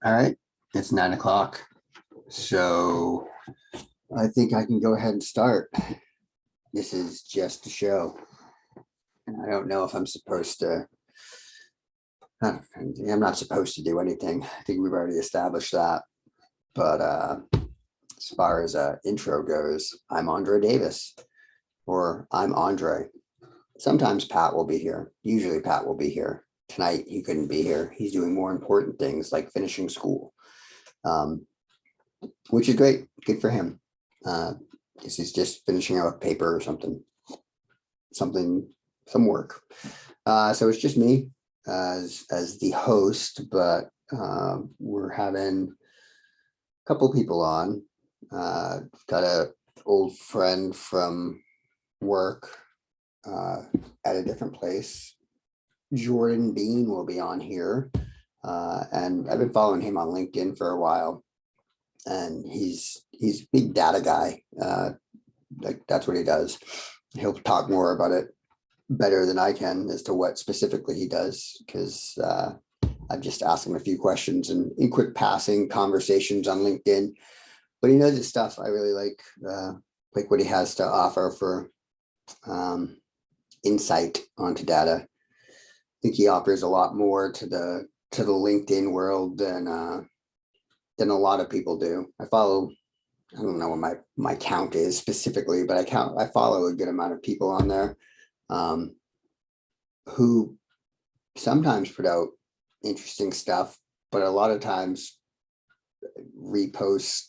All right, it's 9 o'clock. So I think I can go ahead and start. This is just a show. And I don't know if I'm supposed to, I'm not supposed to do anything. I think we've already established that. But as far as intro goes, I'm Andre Davis, or I'm Andre. Sometimes Pat will be here. Usually Pat will be here. Tonight he couldn't be here. He's doing more important things like finishing school. Which is great. Good for him. This is just finishing out a paper or some work. So it's just me as the host, but we're having a couple people on. Got a old friend from work at a different place. Jordan Bean will be on here. And I've been following him on LinkedIn for a while. And he's a big data guy. Like that's what he does. He'll talk more about it better than I can as to what specifically he does, because I've just asked him a few questions and in quick passing conversations on LinkedIn. But he knows his stuff. I really like what he has to offer for insight onto data. I think he offers a lot more to the LinkedIn world than a lot of people do. I don't know what my count is specifically, but I follow a good amount of people on there who sometimes put out interesting stuff, but a lot of times repost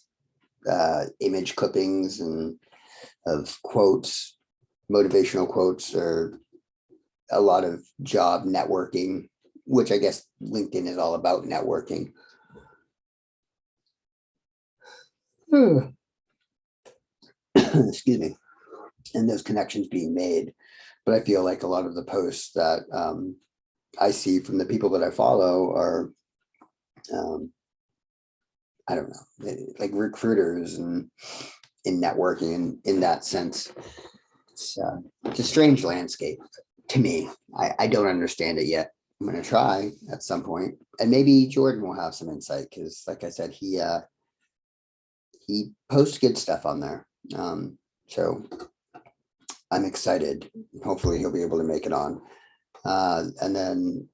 image clippings and of quotes, motivational quotes, or a lot of job networking, which I guess LinkedIn is all about networking. Excuse me, and those connections being made. But I feel like a lot of the posts that I see from the people that I follow are, I don't know, like recruiters and in networking in that sense. It's a strange landscape to me. I don't understand it yet. I'm going to try at some point, and maybe Jordan will have some insight because, like I said, he posts good stuff on there. So I'm excited. Hopefully he'll be able to make it on. And then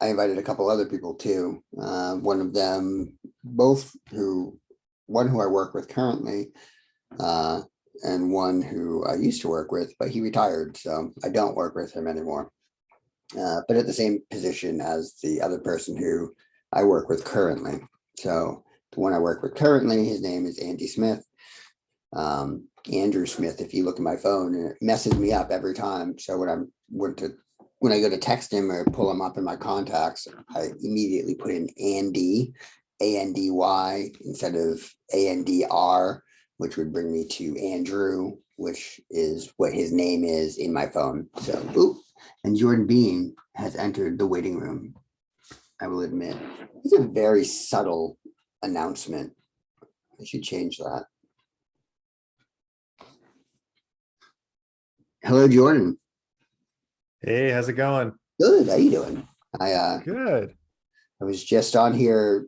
I invited a couple other people too. One of them, one who I work with currently, and one who I used to work with, but he retired, so I don't work with him anymore. But at the same position as the other person who I work with currently. So the one I work with currently, his name is Andy Smith. Andrew Smith, if you look at my phone, and it messes me up every time. So when I go to text him or pull him up in my contacts, I immediately put in Andy, ANDY, instead of ANDR, which would bring me to Andrew, which is what his name is in my phone. So, and Jordan Bean has entered the waiting room. I will admit, it's a very subtle announcement. I should change that. Hello, Jordan. Hey, how's it going? Good. How you doing? Good. I was just on here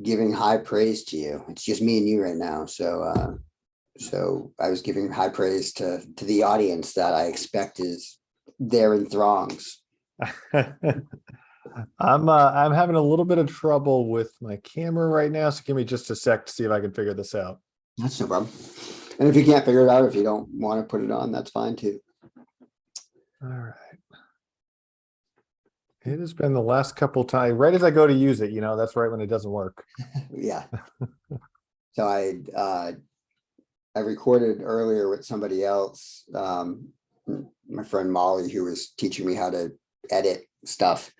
giving high praise to you. It's just me and you right now. So I was giving high praise to the audience that I expect is there in throngs. I'm having a little bit of trouble with my camera right now, so give me just a sec to see if I can figure this out. That's no problem. And if you can't figure it out, if you don't want to put it on, that's fine too. All right. It has been the last couple times, right as I go to use it, that's right when it doesn't work. Yeah. So I recorded earlier with somebody else, my friend Molly, who was teaching me how to edit stuff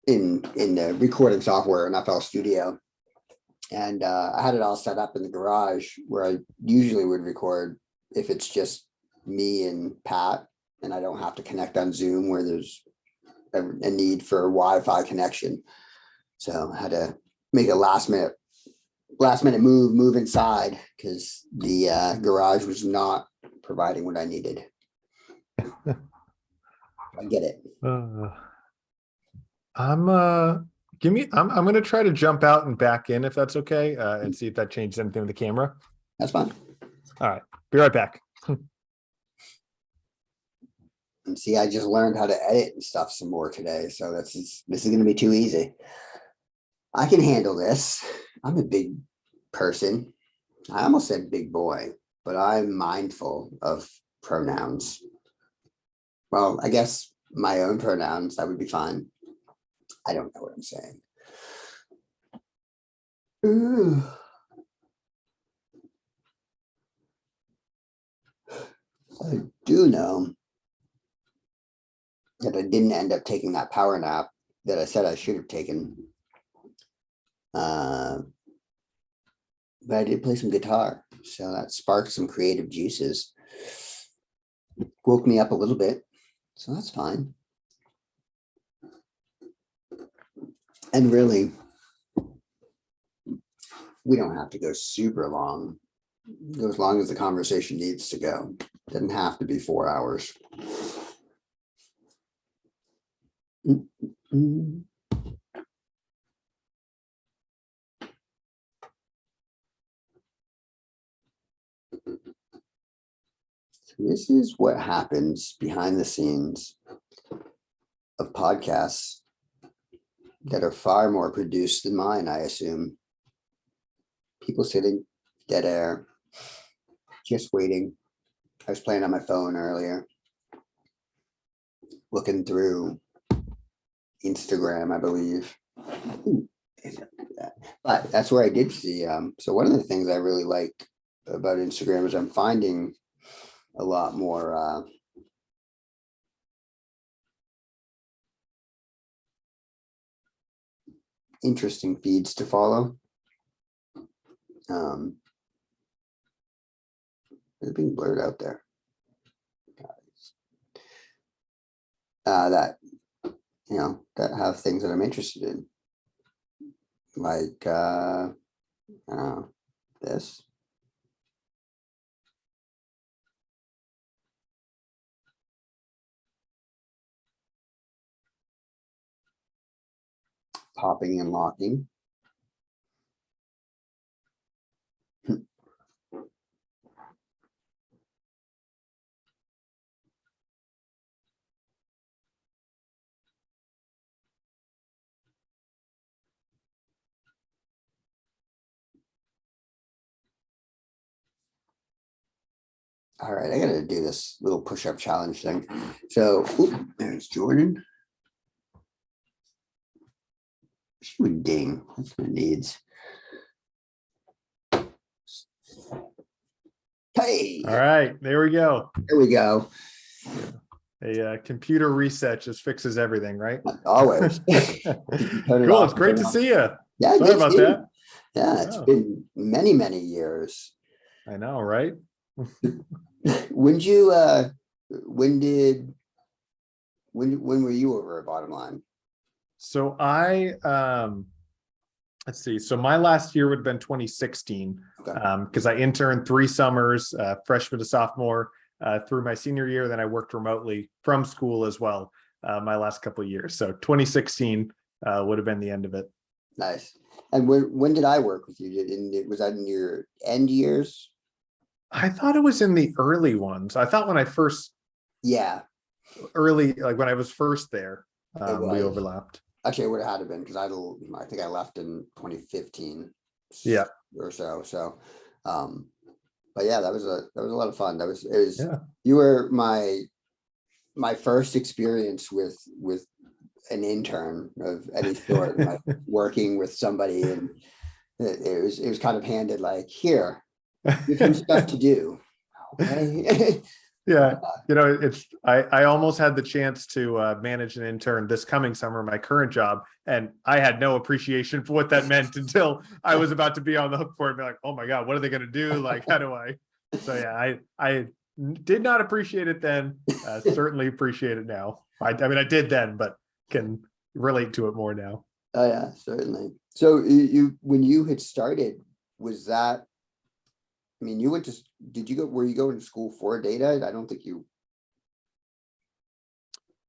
in the recording software in FL Studio. And I had it all set up in the garage where I usually would record if it's just me and Pat, and I don't have to connect on Zoom where there's a need for a Wi-Fi connection. So I had to make a last minute move inside because the garage was not providing what I needed. I get it. I'm gonna try to jump out and back in if that's okay, and see if that changes anything with the camera. That's fine. All right, be right back. And see, I just learned how to edit and stuff some more today. So this is going to be too easy. I can handle this. I'm a big person. I almost said big boy, but I'm mindful of pronouns. Well, I guess my own pronouns, that would be fine. I don't know what I'm saying. Ooh. I do know that I didn't end up taking that power nap that I said I should have taken. But I did play some guitar, so that sparked some creative juices. Woke me up a little bit, so that's fine. And really, we don't have to go super long. Go as long as the conversation needs to go. Doesn't have to be 4 hours. This is what happens behind the scenes of podcasts that are far more produced than mine, I assume. People sitting dead air, just waiting. I was playing on my phone earlier, looking through Instagram, I believe. Ooh, but that's where I did see. So one of the things I really like about Instagram is I'm finding a lot more interesting feeds to follow. It's being blurred out there. That that have things that I'm interested in, like this. Popping and locking. All right, I gotta do this little push-up challenge thing. So there's Jordan. She would ding. That's what it needs. Hey, All right, there we go. there we go. A computer reset just fixes everything, right? Always. Cool. It's great to see you. Yeah, Sorry about that. Yeah, it's Oh. been many, many years. I know, right? When were you over at Bottom Line? So let's see. So my last year would have been 2016, Okay. because I interned 3 summers, freshman to sophomore, through my senior year. Then I worked remotely from school as well, my last couple of years. So 2016 would have been the end of it. Nice. And when did I work with you? Was that in your end years? I thought it was in the early ones. I thought when I first, Yeah, like when I was first there, it we was. overlapped. Actually, it would have had to been because I think I left in 2015. Yeah. Or so. So, but yeah, that was a lot of fun. It was Yeah. you were my first experience with an intern of any sort, like working with somebody, and it was kind of handed like, here, give him stuff to do. Okay. Yeah, I almost had the chance to manage an intern this coming summer, my current job, and I had no appreciation for what that meant until I was about to be on the hook for it. Be like, oh my god, what are they going to do? Like, how do I? So yeah, I did not appreciate it then. Certainly appreciate it now. I mean, I did then, but can relate to it more now. Oh yeah, certainly. So you when you had started, was that? I mean, you went to, were you going to school for data? I don't think you.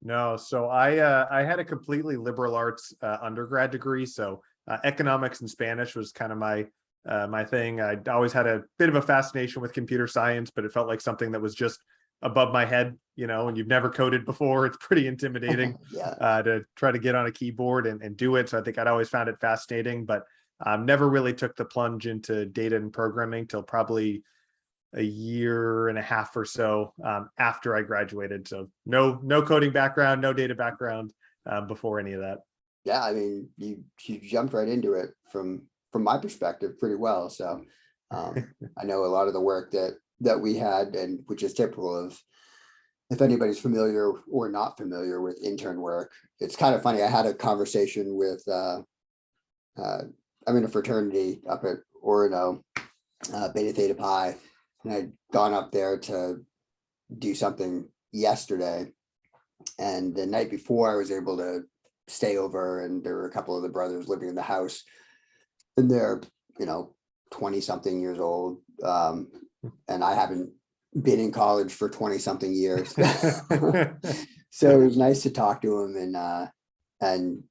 No, so I had a completely liberal arts undergrad degree. So economics and Spanish was kind of my thing. I always had a bit of a fascination with computer science, but it felt like something that was just above my head, and you've never coded before. It's pretty intimidating Yeah. to try to get on a keyboard and do it. So I think I'd always found it fascinating, but never really took the plunge into data and programming till probably a year and a half or so after I graduated. So no coding background, no data background before any of that. Yeah, I mean, you jumped right into it from my perspective pretty well. So I know a lot of the work that we had, and which is typical of, if anybody's familiar or not familiar with intern work. It's kind of funny. I had a conversation with I'm in a fraternity up at Orono, Beta Theta Pi, and I'd gone up there to do something yesterday. And the night before, I was able to stay over, and there were a couple of the brothers living in the house, and they're 20 something years old, and I haven't been in college for 20 something years. So it was nice to talk to them and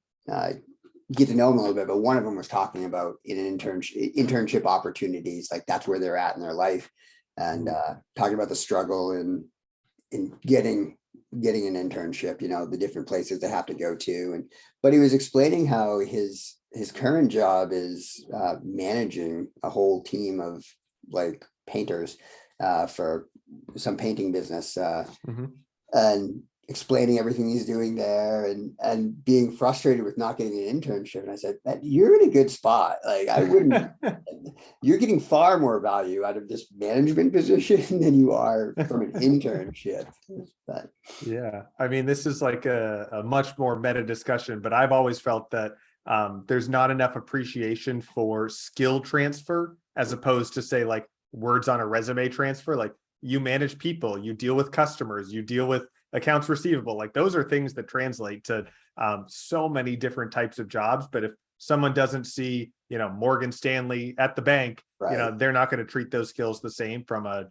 get to know them a little bit. But one of them was talking about internship opportunities, like that's where they're at in their life, and talking about the struggle in getting an internship, the different places they have to go to. But he was explaining how his current job is managing a whole team of like painters for some painting business, and explaining everything he's doing there, and being frustrated with not getting an internship. And I said, you're in a good spot. Like, I wouldn't, you're getting far more value out of this management position than you are from an internship. But Yeah, I mean, this is like a much more meta discussion, but I've always felt that there's not enough appreciation for skill transfer as opposed to, say, like words on a resume transfer. Like, you manage people, you deal with customers, you deal with accounts receivable. Like, those are things that translate to so many different types of jobs. But if someone doesn't see, Morgan Stanley at the bank, right. they're not going to treat those skills the same from a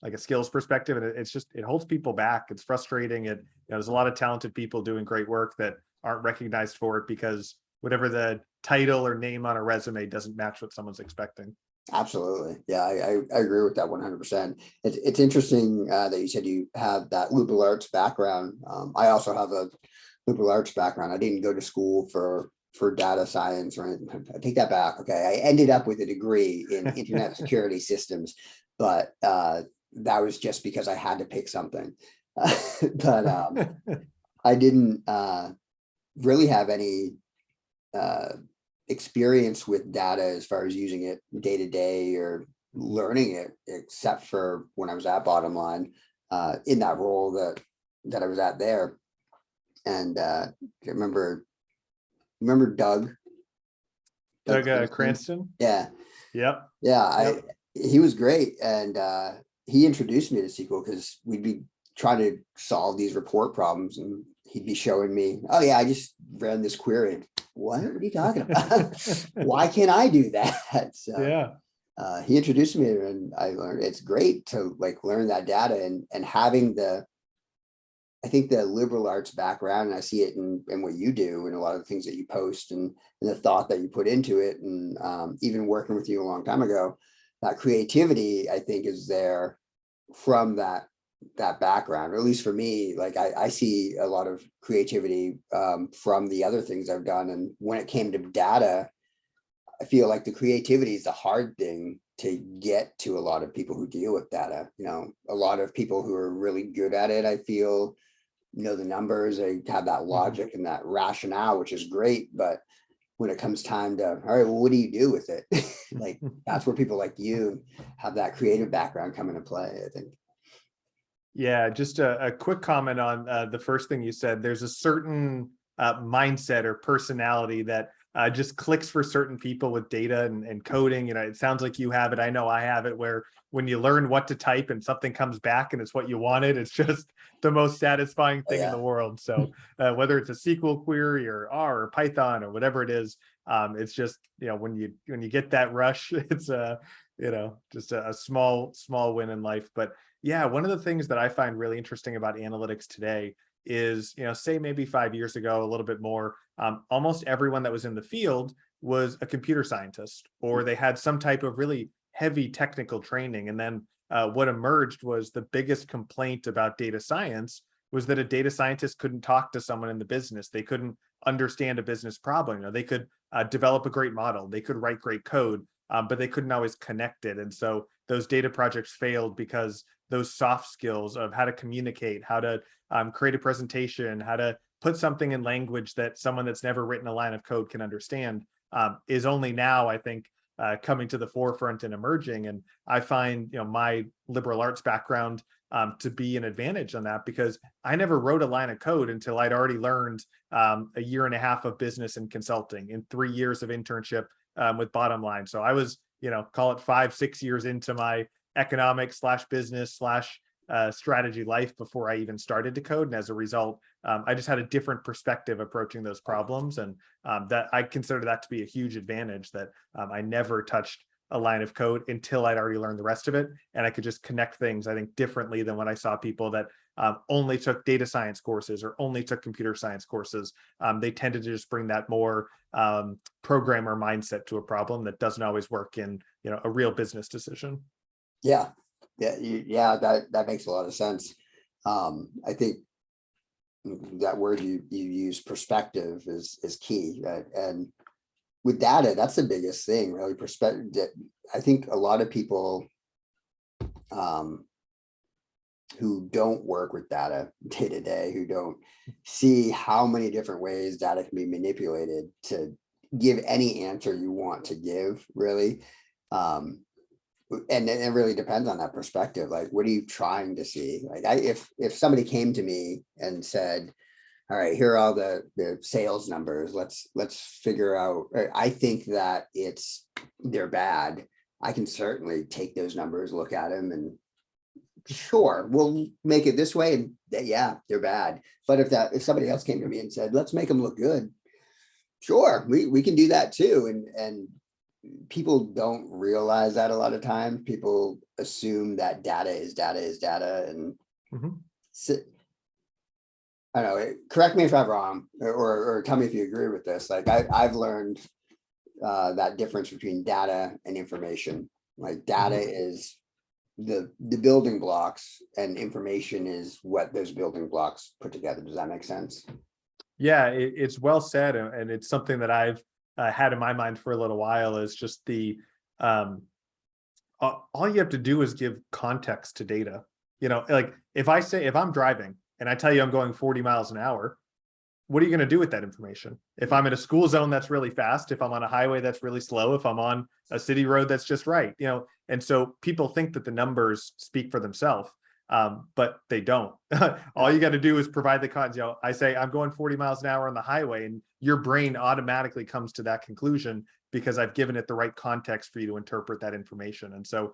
like a skills perspective. And it holds people back. It's frustrating. There's a lot of talented people doing great work that aren't recognized for it because whatever the title or name on a resume doesn't match what someone's expecting. Absolutely. Yeah, I agree with that 100%. It's interesting that you said you have that liberal arts background. I also have a liberal arts background. I didn't go to school for data science or anything. I take that back. Okay. I ended up with a degree in internet security systems, but that was just because I had to pick something. But I didn't really have any experience with data as far as using it day to day or learning it, except for when I was at Bottom Line in that role that I was at there. And I remember Doug Cranston. Yeah. Yep. Yeah. He was great. And he introduced me to SQL because we'd be trying to solve these report problems, and he'd be showing me, oh yeah, I just ran this query. What are you talking about? Why can't I do that? So Yeah. he introduced me, and I learned it's great to like learn that data, and having I think the liberal arts background, and I see it in what you do and a lot of the things that you post, and the thought that you put into it, and even working with you a long time ago, that creativity, I think, is there from that background, or at least for me. Like I see a lot of creativity from the other things I've done. And when it came to data, I feel like the creativity is the hard thing to get to a lot of people who deal with data. A lot of people who are really good at it, I feel, know the numbers, they have that logic and that rationale, which is great. But when it comes time to, all right, well, what do you do with it? Like, that's where people like you have that creative background come into play, I think. Yeah, just a quick comment on the first thing you said. There's a certain mindset or personality that just clicks for certain people with data and coding. It sounds like you have it. I know I have it, where when you learn what to type and something comes back and it's what you wanted, it's just the most satisfying thing in the world. So whether it's a SQL query or R or Python or whatever it is, it's just, when you get that rush, it's just a small win in life. But yeah, one of the things that I find really interesting about analytics today is, say maybe 5 years ago, a little bit more, almost everyone that was in the field was a computer scientist, or they had some type of really heavy technical training. And then what emerged was the biggest complaint about data science was that a data scientist couldn't talk to someone in the business. They couldn't understand a business problem. They could develop a great model. They could write great code, but they couldn't always connect it. And so those data projects failed because those soft skills of how to communicate, how to create a presentation, how to put something in language that someone that's never written a line of code can understand, is only now, I think, coming to the forefront and emerging. And I find, my liberal arts background to be an advantage on that, because I never wrote a line of code until I'd already learned a year and a half of business and consulting and 3 years of internship with Bottom Line. So I was, call it 5-6 years into my economics / business / strategy life before I even started to code. And as a result, I just had a different perspective approaching those problems. And that I consider that to be a huge advantage, that I never touched a line of code until I'd already learned the rest of it. And I could just connect things, I think, differently than when I saw people that only took data science courses or only took computer science courses. They tended to just bring that more programmer mindset to a problem that doesn't always work in, a real business decision. Yeah. That makes a lot of sense. I think that word you use, perspective, is key, right? And with data, that's the biggest thing, really. Perspective. I think a lot of people who don't work with data day to day, who don't see how many different ways data can be manipulated to give any answer you want to give, really. And it really depends on that perspective. Like, what are you trying to see? Like, if somebody came to me and said, all right, here are all the sales numbers, let's figure out, I think that they're bad. I can certainly take those numbers, look at them, and sure, we'll make it this way, and yeah, they're bad. But if somebody else came to me and said, let's make them look good, sure, we can do that too. And people don't realize that a lot of times. People assume that data is data. And I don't know, correct me if I'm wrong, or tell me if you agree with this. Like, I've learned that difference between data and information. Like, data is the building blocks, and information is what those building blocks put together. Does that make sense? Yeah, it's well said. And it's something that I've had in my mind for a little while, is just all you have to do is give context to data. Like, if I'm driving and I tell you I'm going 40 miles an hour, what are you going to do with that information? If I'm in a school zone that's really fast, if I'm on a highway that's really slow, if I'm on a city road that's just right, and so people think that the numbers speak for themselves, but they don't. All you got to do is provide the context. I say I'm going 40 miles an hour on the highway, and your brain automatically comes to that conclusion because I've given it the right context for you to interpret that information. And so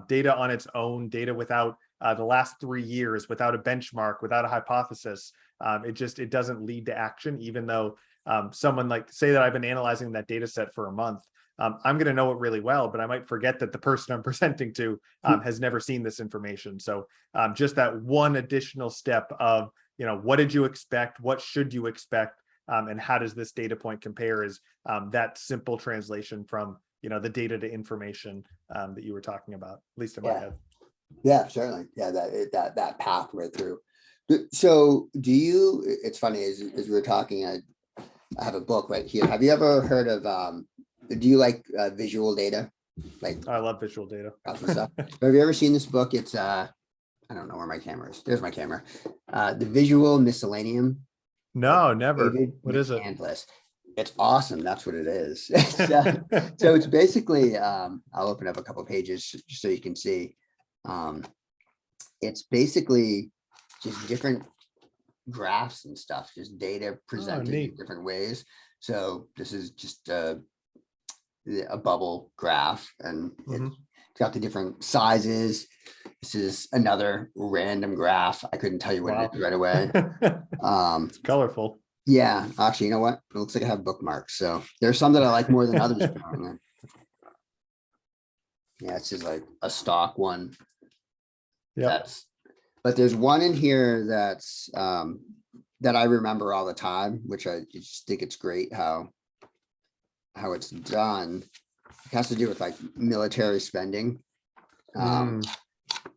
data on its own, data without the last 3 years, without a benchmark, without a hypothesis, it doesn't lead to action. Even though someone, like, say that I've been analyzing that data set for a month, I'm going to know it really well, but I might forget that the person I'm presenting to has never seen this information. So just that one additional step of, what did you expect? What should you expect? And how does this data point compare, is that simple translation from, the data to information that you were talking about, at least in my head. Yeah, certainly. Yeah, that pathway through. So it's funny, as we were talking, I have a book right here. Have you ever heard of, do you like visual data? Like, I love visual data. Stuff. Have you ever seen this book? It's, I don't know where my camera is. There's my camera. The Visual Miscellaneum. No, never. David What is it? McCandless. It's awesome. That's what it is. So it's basically, I'll open up a couple of pages just so you can see. It's basically just different graphs and stuff, just data presented in different ways. So this is just a bubble graph, and it's got the different sizes. This is another random graph. I couldn't tell you what it is right away. It's colorful. Yeah, actually, you know what? It looks like I have bookmarks. So there's some that I like more than others. Apparently. Yeah, it's just like a stock one. Yeah. But there's one in here that's that I remember all the time, which I just think it's great how it's done. It has to do with like military spending. Mm,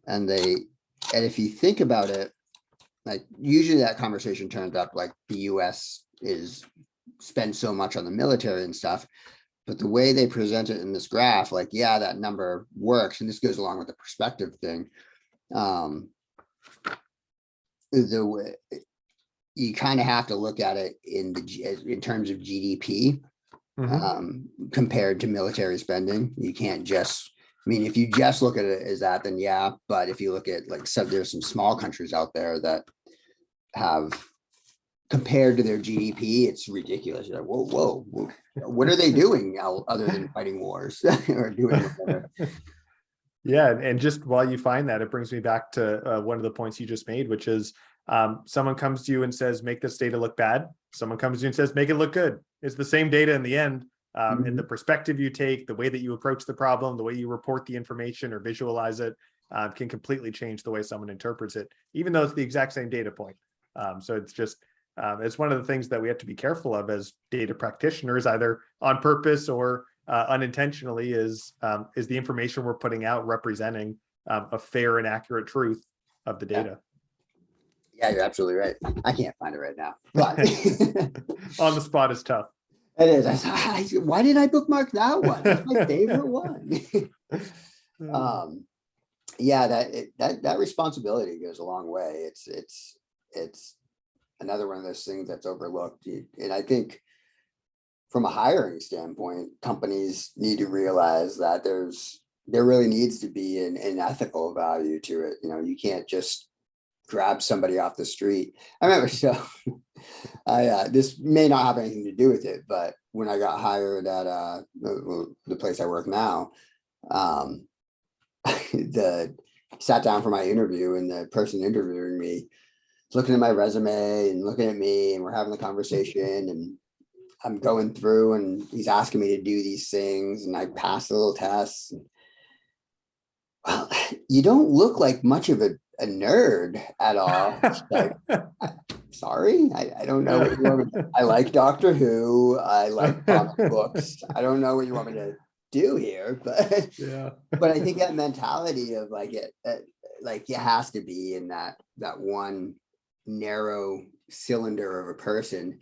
And if you think about it, like usually that conversation turns up like the US spends so much on the military and stuff, but the way they present it in this graph, like, yeah, that number works. And this goes along with the perspective thing. The way you kind of have to look at it in terms of GDP mhm. compared to military spending. You can't just, I mean, if you just look at it as that, then yeah. But if you look at like there's some small countries out there that have, compared to their GDP, it's ridiculous. You're like, whoa, what are they doing other than fighting wars or doing whatever? Yeah, and just while you find that, it brings me back to one of the points you just made, which is someone comes to you and says, make this data look bad. Someone comes to you and says, make it look good. It's the same data in the end. And the perspective you take, the way that you approach the problem, the way you report the information or visualize it can completely change the way someone interprets it, even though it's the exact same data point. So it's just, it's one of the things that we have to be careful of as data practitioners, either on purpose or unintentionally, is the information we're putting out representing a fair and accurate truth of the data. Yeah, you're absolutely right. I can't find it right now, but On the spot is tough. it is. Why did I bookmark that one? That's my favorite one. Yeah, that responsibility goes a long way. It's another one of those things that's overlooked. And I think from a hiring standpoint, companies need to realize that there really needs to be an ethical value to it. You know, you can't just grab somebody off the street. I remember, so this may not have anything to do with it, but when I got hired at the place I work now, the sat down for my interview, and the person interviewing me looking at my resume and looking at me, and we're having the conversation, and I'm going through, and he's asking me to do these things, and I passed a little test. Well, you don't look like much of a nerd at all. Like, sorry, I don't know what you want me to, I like Doctor Who. I like comic books. I don't know what you want me to do here, but Yeah. but I think that mentality of like like it has to be in that one narrow cylinder of a person.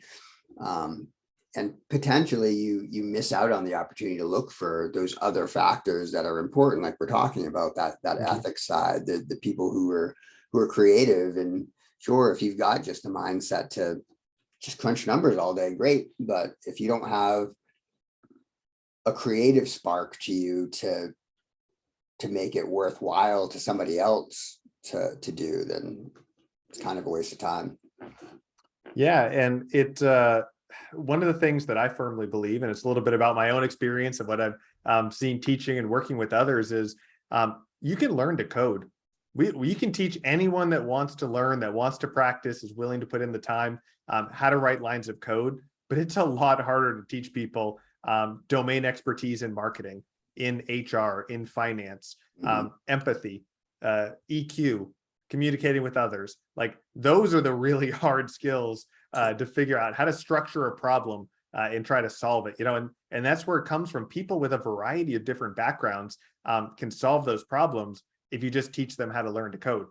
And potentially you miss out on the opportunity to look for those other factors that are important, like we're talking about, that ethics side, the people who are creative. And sure, if you've got just the mindset to just crunch numbers all day, great. But if you don't have a creative spark to you to make it worthwhile to somebody else to do, then it's kind of a waste of time. Yeah, and it one of the things that I firmly believe, and it's a little bit about my own experience and what I've seen teaching and working with others, is you can learn to code. We can teach anyone that wants to learn, that wants to practice, is willing to put in the time, how to write lines of code. But it's a lot harder to teach people domain expertise in marketing, in HR, in finance, empathy, EQ, communicating with others. Like, those are the really hard skills to figure out how to structure a problem and try to solve it, and that's where it comes from. People with a variety of different backgrounds can solve those problems if you just teach them how to learn to code.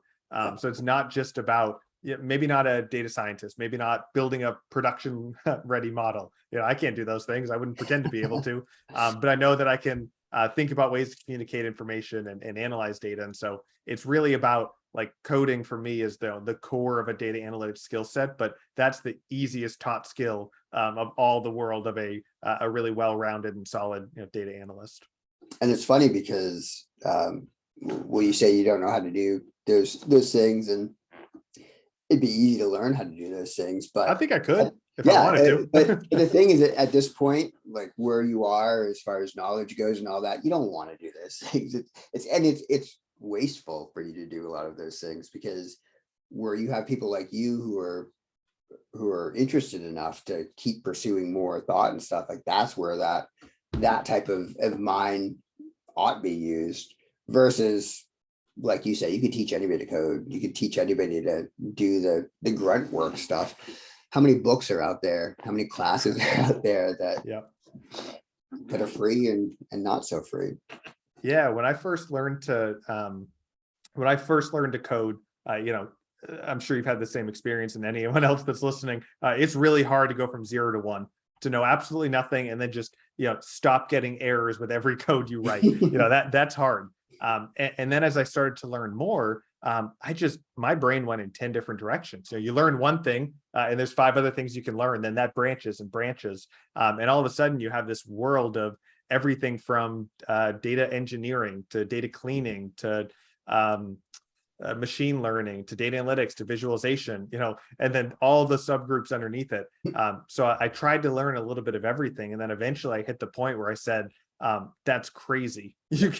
So it's not just about, maybe not a data scientist, maybe not building a production ready model. I can't do those things. I wouldn't pretend to be able to, but I know that I can think about ways to communicate information and analyze data. And so it's really about, like, coding for me is the core of a data analytics skill set, but that's the easiest taught skill of all the world of a really well-rounded and solid data analyst. And it's funny because well, you say you don't know how to do those things, and it'd be easy to learn how to do those things, but I think I could if I wanted to. But the thing is that at this point, like where you are as far as knowledge goes and all that, you don't want to do those things. It's wasteful for you to do a lot of those things, because where you have people like you who are interested enough to keep pursuing more thought and stuff, like that's where that type of mind ought to be used, versus like you say, you could teach anybody to code. You could teach anybody to do the grunt work stuff. How many books are out there? How many classes are out there Yeah. that are free and not so free? Yeah. When I first learned to code, I'm sure you've had the same experience, and anyone else that's listening, it's really hard to go from 0 to 1, to know absolutely nothing, and then just, stop getting errors with every code you write. That's hard. And then as I started to learn more, my brain went in 10 different directions. You learn one thing, and there's 5 other things you can learn, then that branches and branches. And all of a sudden you have this world of everything from data engineering to data cleaning to machine learning to data analytics to visualization, and then all the subgroups underneath it. So I tried to learn a little bit of everything. And then eventually I hit the point where I said, that's crazy. You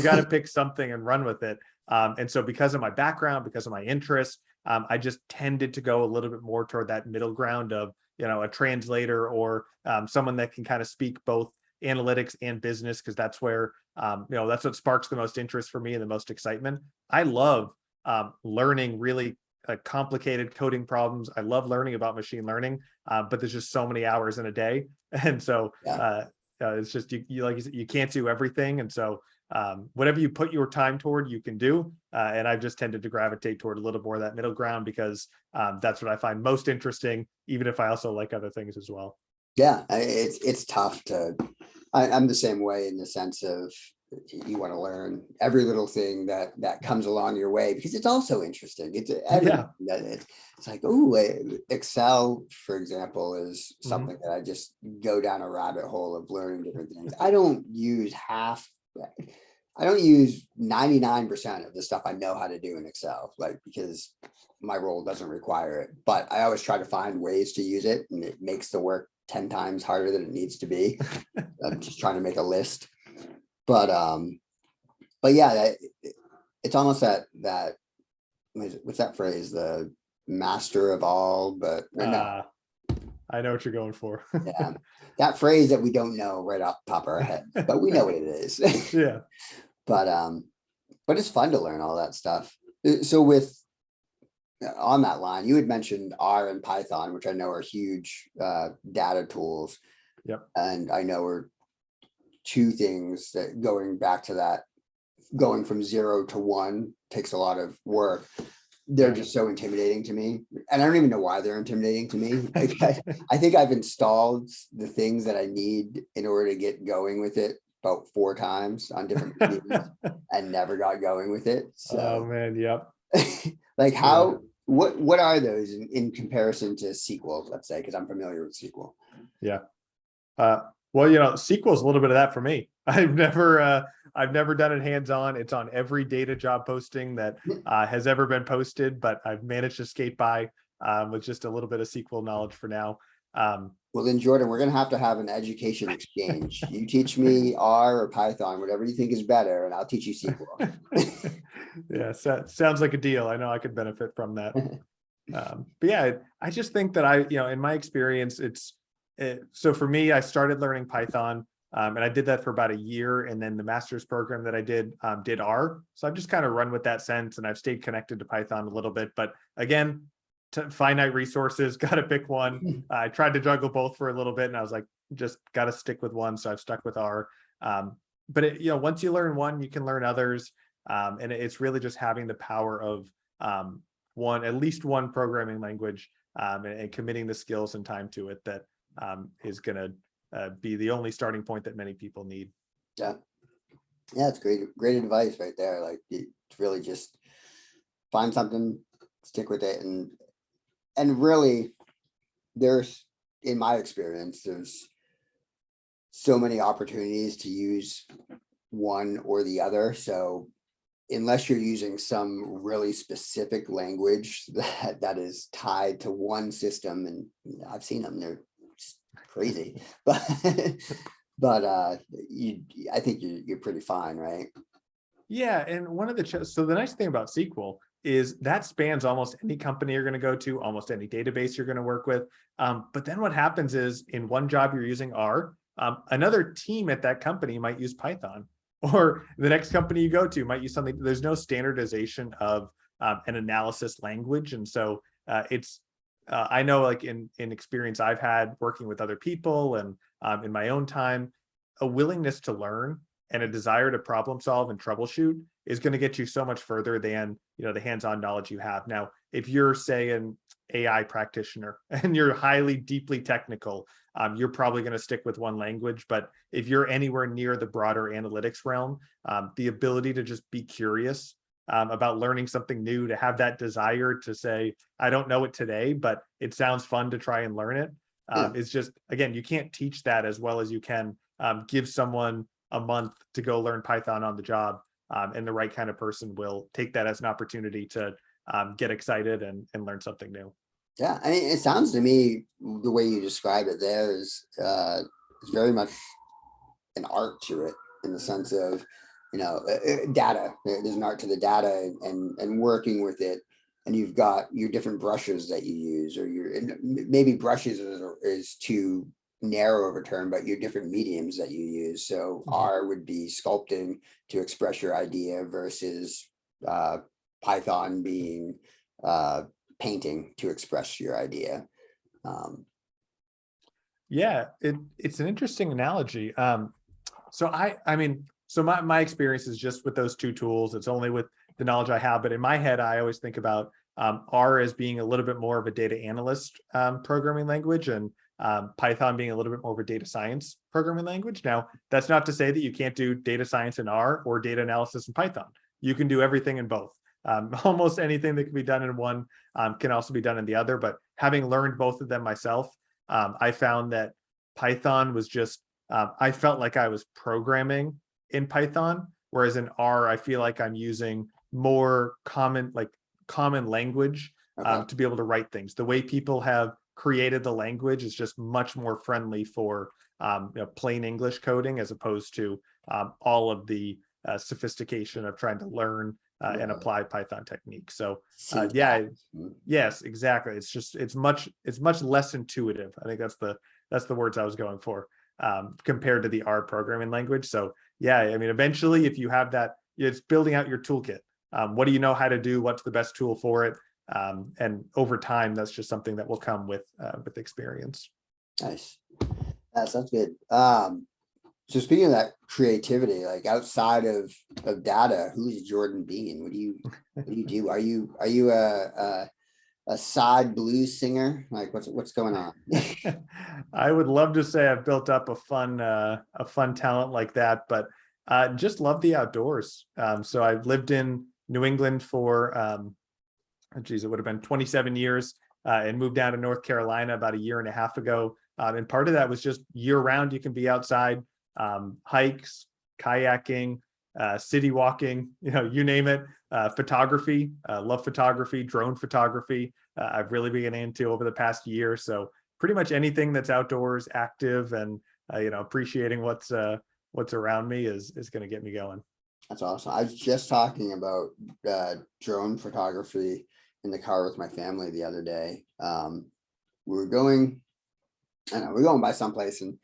got to pick something and run with it. And so because of my background, because of my interest, I just tended to go a little bit more toward that middle ground of, a translator or someone that can kind of speak both analytics and business, because that's where, that's what sparks the most interest for me and the most excitement. I love learning really complicated coding problems. I love learning about machine learning, but there's just so many hours in a day. And so it's just, you can't do everything. And so whatever you put your time toward, you can do. And I've just tended to gravitate toward a little more of that middle ground, because that's what I find most interesting, even if I also like other things as well. Yeah, it's tough I'm the same way, in the sense of you want to learn every little thing that comes along your way, because it's also interesting. It's it's like, oh, Excel, for example, is something that I just go down a rabbit hole of learning different things. I don't use 99% of the stuff I know how to do in Excel, because my role doesn't require it, but I always try to find ways to use it, and it makes the work 10 times harder than it needs to be. I'm just trying to make a list. But yeah, it's almost that what's that phrase? The master of all, but no. I know what you're going for. Yeah, that phrase that we don't know right off the top of our head, but we know what it is. Yeah. But it's fun to learn all that stuff. So on that line, you had mentioned R and Python, which I know are huge data tools. Yep. And I know are 2 things that, going back to that, going from 0 to 1 takes a lot of work. They're just so intimidating to me. And I don't even know why they're intimidating to me. I think I've installed the things that I need in order to get going with it about 4 times on different computers and never got going with it. So, oh man, yep. What are those in comparison to SQL, let's say, because I'm familiar with SQL? Yeah. Well, SQL is a little bit of that for me. I've never done it hands-on. It's on every data job posting that has ever been posted, but I've managed to skate by with just a little bit of SQL knowledge for now. Well, then, Jordan, we're going to have an education exchange. You teach me R or Python, whatever you think is better, and I'll teach you SQL. Yeah, sounds like a deal. I know I could benefit from that. But yeah, I just think that in my experience, so for me, I started learning Python, and I did that for about a year. And then the master's program that I did R. So I've just kind of run with that sense, and I've stayed connected to Python a little bit. But again, finite resources, got to pick one. I tried to juggle both for a little bit, and I was like, just got to stick with one. So I've stuck with R. But once you learn one, you can learn others. And it's really just having the power of at least one programming language, and committing the skills and time to it that is going to be the only starting point that many people need. Yeah, it's great advice right there. Like, it's really just find something, stick with it, and really, there's, in my experience, there's so many opportunities to use one or the other. So unless you're using some really specific language that is tied to one system, and I've seen them, they're just crazy, but I think you're pretty fine, right? Yeah, and so the nice thing about SQL is that spans almost any company you're going to go to, almost any database you're going to work with. But then what happens is, in one job you're using R, another team at that company might use Python. or the next company you go to might use something. There's no standardization of an analysis language. And so I know, like in experience I've had working with other people and in my own time, a willingness to learn and a desire to problem solve and troubleshoot is going to get you so much further than, the hands-on knowledge you have. Now, if you're, say, an AI practitioner and you're highly, deeply technical, you're probably going to stick with one language. But if you're anywhere near the broader analytics realm, the ability to just be curious about learning something new, to have that desire to say, I don't know it today, but it sounds fun to try and learn it. It's just, again, you can't teach that as well as you can give someone a month to go learn Python on the job. And the right kind of person will take that as an opportunity to get excited and learn something new. Yeah, I mean, it sounds to me the way you describe it there is very much an art to it, in the sense of, data. There's an art to the data and working with it. And you've got your different brushes that you use, or maybe brushes is too narrow of a term, but your different mediums that you use. So R would be sculpting to express your idea versus Python being painting to express your idea. Yeah, it's an interesting analogy. So my experience is just with those two tools. It's only with the knowledge I have, but in my head, I always think about R as being a little bit more of a data analyst programming language, and Python being a little bit more of a data science programming language. Now, that's not to say that you can't do data science in R or data analysis in Python. You can do everything in both. Almost anything that can be done in one can also be done in the other. But having learned both of them myself, I found that Python was just, I felt like I was programming in Python, whereas in R, I feel like I'm using more common language to be able to write things. The way people have created the language is just much more friendly for plain English coding, as opposed to all of the sophistication of trying to learn and apply Python techniques. So yes, exactly. It's much less intuitive. I think that's the words I was going for, compared to the R programming language. So yeah, I mean, eventually, if you have that, it's building out your toolkit. What do you know how to do? What's the best tool for it? And over time, that's just something that will come with experience. Nice. That sounds good. So speaking of that creativity, like outside of data, who's Jordan Bean? What do you do? Are you a side blues singer? Like what's going on? I would love to say I've built up a fun talent like that, but just love the outdoors. So I've lived in New England for it would have been 27 years, and moved down to North Carolina about a year and a half ago. And part of that was just year round, you can be outside, hikes, kayaking, city walking, you name it, photography, love photography, drone photography. I've really been into over the past year. So pretty much anything that's outdoors, active, and, appreciating what's around me is going to get me going. That's awesome. I was just talking about drone photography in the car with my family the other day. We were going by someplace, and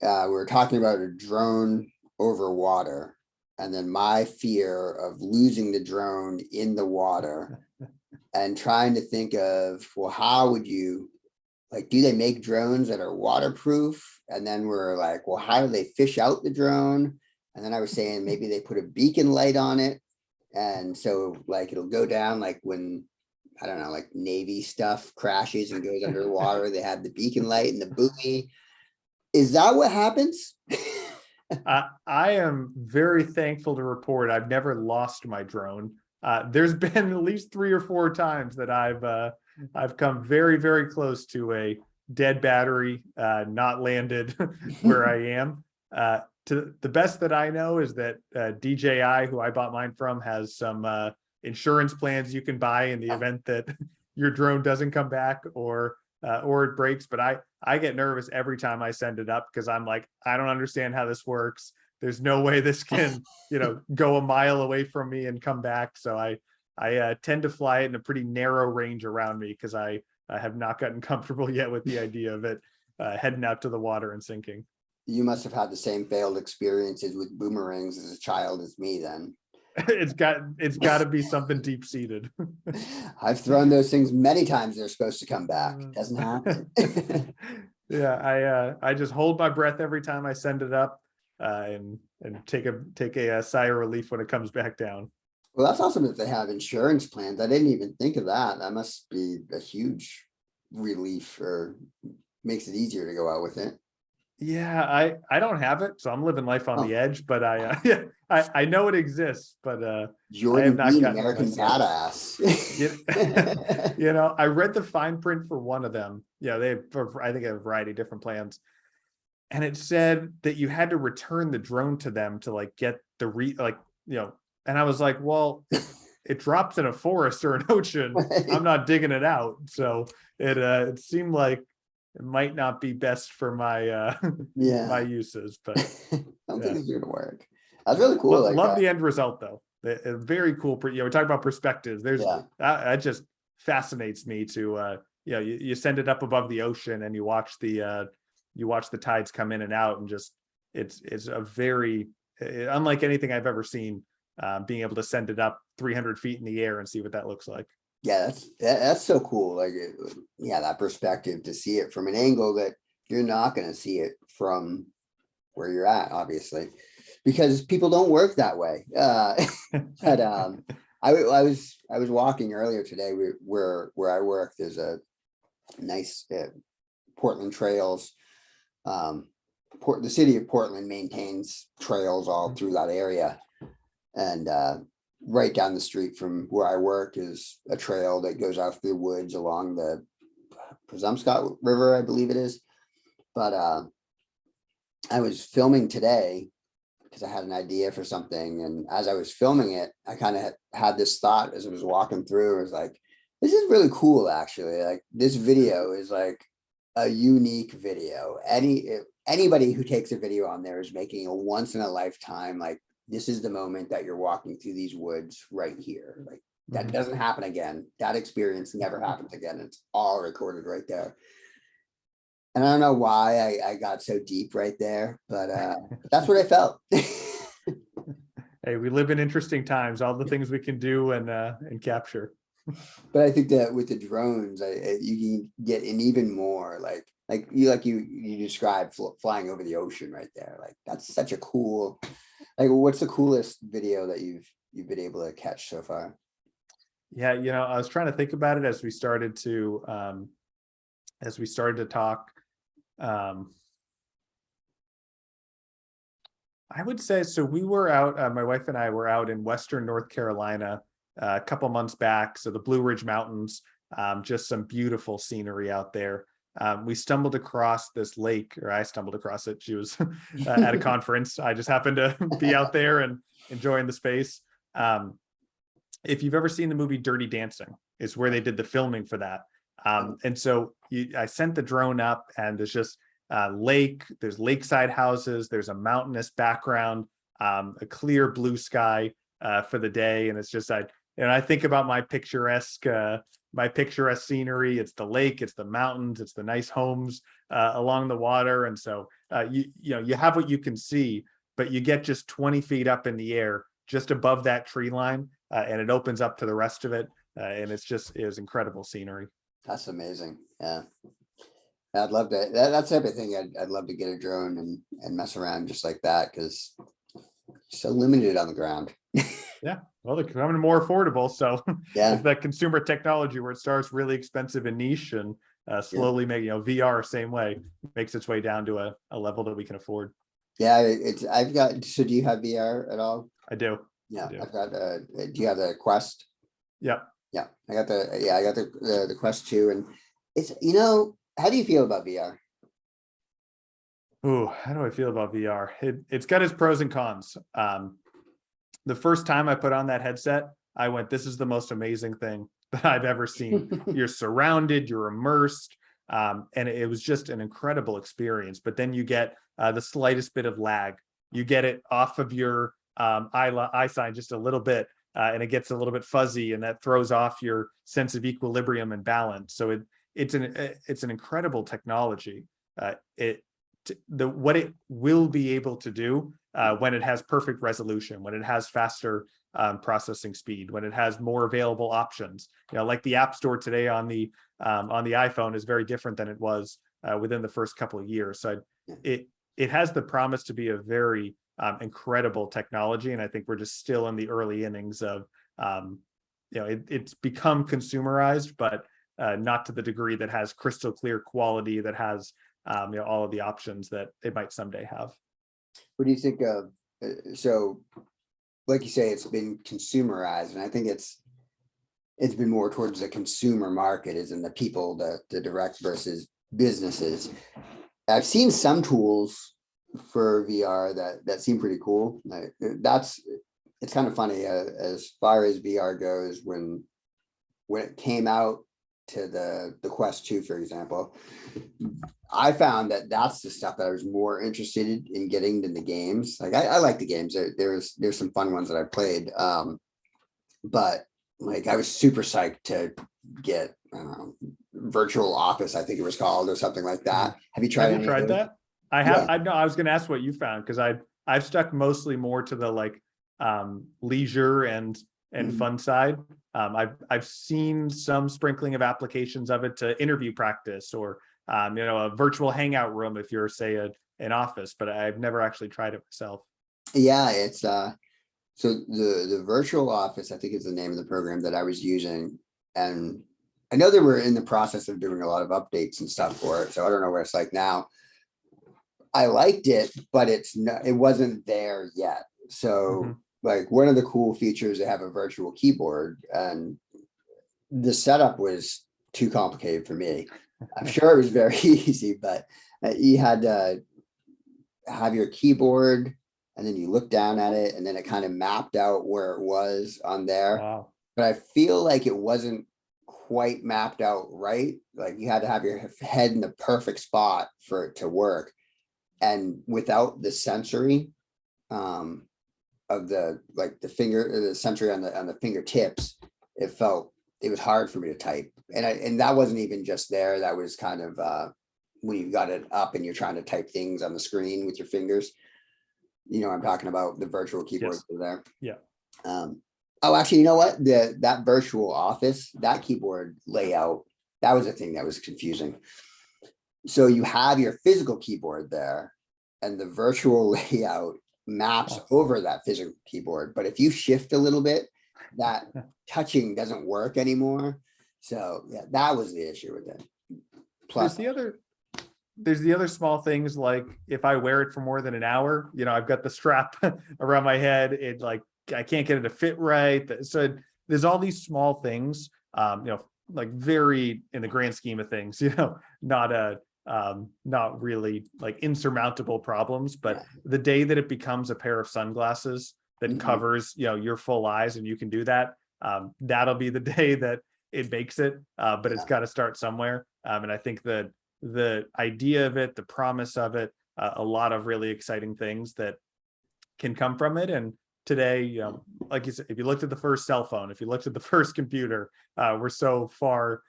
we were talking about a drone over water, and then my fear of losing the drone in the water, and trying to think of, well, how would you, like, do they make drones that are waterproof? And then we're like, well, how do they fish out the drone? And then I was saying maybe they put a beacon light on it, and so like it'll go down, like when, I don't know, like Navy stuff crashes and goes under the water, they have the beacon light and the buoy. Is that what happens? I am very thankful to report I've never lost my drone. There's been at least 3 or 4 times that I've come very, very close to a dead battery, not landed where I am. To the best that I know is that DJI, who I bought mine from, has some insurance plans you can buy in the event that your drone doesn't come back or it breaks. But I get nervous every time I send it up, because I'm like, I don't understand how this works. There's no way this can, go a mile away from me and come back. So I tend to fly it in a pretty narrow range around me, because I have not gotten comfortable yet with the idea of it heading out to the water and sinking. You must have had the same failed experiences with boomerangs as a child as me then. It's got to be something deep seated. I've thrown those things many times. They're supposed to come back. It doesn't happen. Yeah, I just hold my breath every time I send it up, and take a sigh of relief when it comes back down. Well, that's awesome that they have insurance plans. I didn't even think of that. That must be a huge relief, or makes it easier to go out with it. Yeah, I don't have it, so I'm living life on the Oh, edge. But yeah, I know it exists, but I have Jordan not Bean, gotten it American myself. Badass. I read the fine print for one of them. Yeah, I think they have a variety of different plans, and it said that you had to return the drone to them to like get the and I was like, well, if it drops in a forest or an ocean, I'm not digging it out. So it seemed like it might not be best for my my Yeah, uses, but I don't think yeah. it's gonna work. That's really cool. Like, Love the end result though. A very cool. We talk about perspectives. There's yeah, that just fascinates me to you send it up above the ocean and you watch the tides come in and out, and just it's a very unlike anything I've ever seen. Being able to send it up 300 feet in the air and see what that looks like. yeah, that's so cool. Like, yeah, that perspective to see it from an angle that you're not gonna see it from where you're at, obviously, because people don't work that way. But I was walking earlier today. Where I work, there's a nice Portland trails. The city of Portland maintains trails all through that area, and right down the street from where I work is a trail that goes out through the woods along the Presumpscot River, I believe it is. But I was filming today because I had an idea for something, and as I was filming it, I kind of had this thought as I was walking through. I was like, this is really cool, actually. Like, this video is like a unique video. Anybody who takes a video on there is making a once in a lifetime, like, this is the moment that you're walking through these woods right here. Like, that doesn't happen again. That experience never happens again. It's all recorded right there. And I don't know why I got so deep right there, but that's what I felt. Hey, we live in interesting times. All the things we can do and capture. But I think that with the drones, you can get an even more like you described flying over the ocean right there. Like, that's such a cool. Like, what's the coolest video that you've been able to catch so far? Yeah, I was trying to think about it as we started to talk. I would say so. We were out. My wife and I were out in Western North Carolina a couple months back. So the Blue Ridge Mountains, just some beautiful scenery out there. We stumbled across this lake, or I stumbled across it. She was at a conference. I just happened to be out there and enjoying the space. If you've ever seen the movie Dirty Dancing, it's where they did the filming for that. And so I sent the drone up, and there's just lake, there's lakeside houses, there's a mountainous background, a clear blue sky for the day. And it's just, I think about my picturesque scenery. It's the lake, it's the mountains, it's the nice homes along the water. And so you have what you can see, but you get just 20 feet up in the air, just above that tree line, and it opens up to the rest of it. And it is incredible scenery. That's amazing. Yeah. I'd love to. That's everything. I'd love to get a drone and mess around just like that, because so limited on the ground. Yeah, well, they're becoming more affordable. So Yeah. it's that consumer technology where it starts really expensive and niche, and slowly make VR same way, makes its way down to a level that we can afford. Yeah, I've got. So do you have VR at all? I do. Yeah, I do. I've got. Do you have the Quest? Yep. Yeah, I got the Quest 2, and it's how do you feel about VR? Ooh, how do I feel about VR? It's got its pros and cons. The first time I put on that headset, I went, this is the most amazing thing that I've ever seen. You're surrounded, you're immersed, and it was just an incredible experience. But then you get the slightest bit of lag. You get it off of your eye sign just a little bit, and it gets a little bit fuzzy, and that throws off your sense of equilibrium and balance. So it's an incredible technology. what it will be able to do when it has perfect resolution, when it has faster processing speed, when it has more available options. Like the App Store today on the iPhone is very different than it was within the first couple of years. So it has the promise to be a very incredible technology, and I think we're just still in the early innings of it's become consumerized, but not to the degree that has crystal clear quality, that has all of the options that it might someday have. What do you think of, so like you say, it's been consumerized, and I think it's been more towards the consumer market, as in the people, the direct versus businesses. I've seen some tools for VR that seem pretty cool. It's kind of funny as far as VR goes, when it came out to the Quest 2, for example, I found that that's the stuff that I was more interested in getting than the games. Like I like the games. There's some fun ones that I played. But like I was super psyched to get Virtual Office, I think it was called, or something like that. Have you tried that? I have. Yeah. I was going to ask what you found, because I've stuck mostly more to the like leisure and fun side. I've seen some sprinkling of applications of it to interview practice, or a virtual hangout room if you're, say, an office, but I've never actually tried it myself. Yeah, it's so the Virtual Office, I think, is the name of the program that I was using, and I know they were in the process of doing a lot of updates and stuff for it, so I don't know where it's like now. I liked it, but it wasn't there yet. So like one of the cool features, they have a virtual keyboard, and the setup was too complicated for me. I'm sure it was very easy, but you had to have your keyboard, and then you look down at it, and then it kind of mapped out where it was on there. Wow. But I feel like it wasn't quite mapped out right. Like you had to have your head in the perfect spot for it to work. And without the sensory of the sensory on the fingertips, it was hard for me to type. And that wasn't even just there. That was kind of when you got it up and you're trying to type things on the screen with your fingers. I'm talking about the virtual keyboard. Yes. There. Yeah. Oh, actually, you know what? That Virtual Office, that keyboard layout, that was a thing that was confusing. So you have your physical keyboard there, and the virtual layout maps over that physical keyboard. But if you shift a little bit, that touching doesn't work anymore. So yeah, that was the issue with it. Plus, there's the other small things, like if I wear it for more than an hour, I've got the strap around my head. It like I can't get it to fit right. So there's all these small things, like very, in the grand scheme of things, not really like insurmountable problems. But the day that it becomes a pair of sunglasses that covers, your full eyes, and you can do that, that'll be the day that it makes it. But it's got to start somewhere. And I think that the idea of it, the promise of it, a lot of really exciting things that can come from it. And today, like you said, if you looked at the first cell phone, if you looked at the first computer, we're so far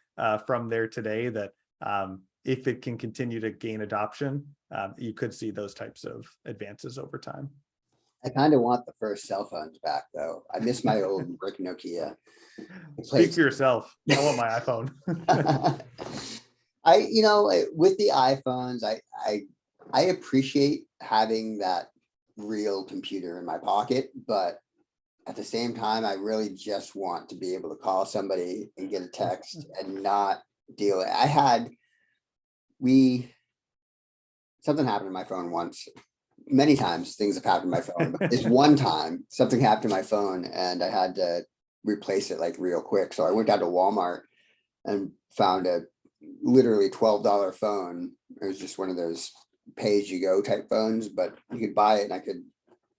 from there today that if it can continue to gain adoption, you could see those types of advances over time. I kind of want the first cell phones back, though. I miss my old brick Nokia. Speak for yourself. I want my iPhone. With the iPhones, I appreciate having that real computer in my pocket, but at the same time, I really just want to be able to call somebody and get a text and not deal with it. Something happened to my phone once. Many times things have happened to my phone, but this one time something happened to my phone and I had to replace it like real quick. So I went down to Walmart and found a literally $12 phone. It was just one of those pay-as-you-go type phones, but you could buy it and I could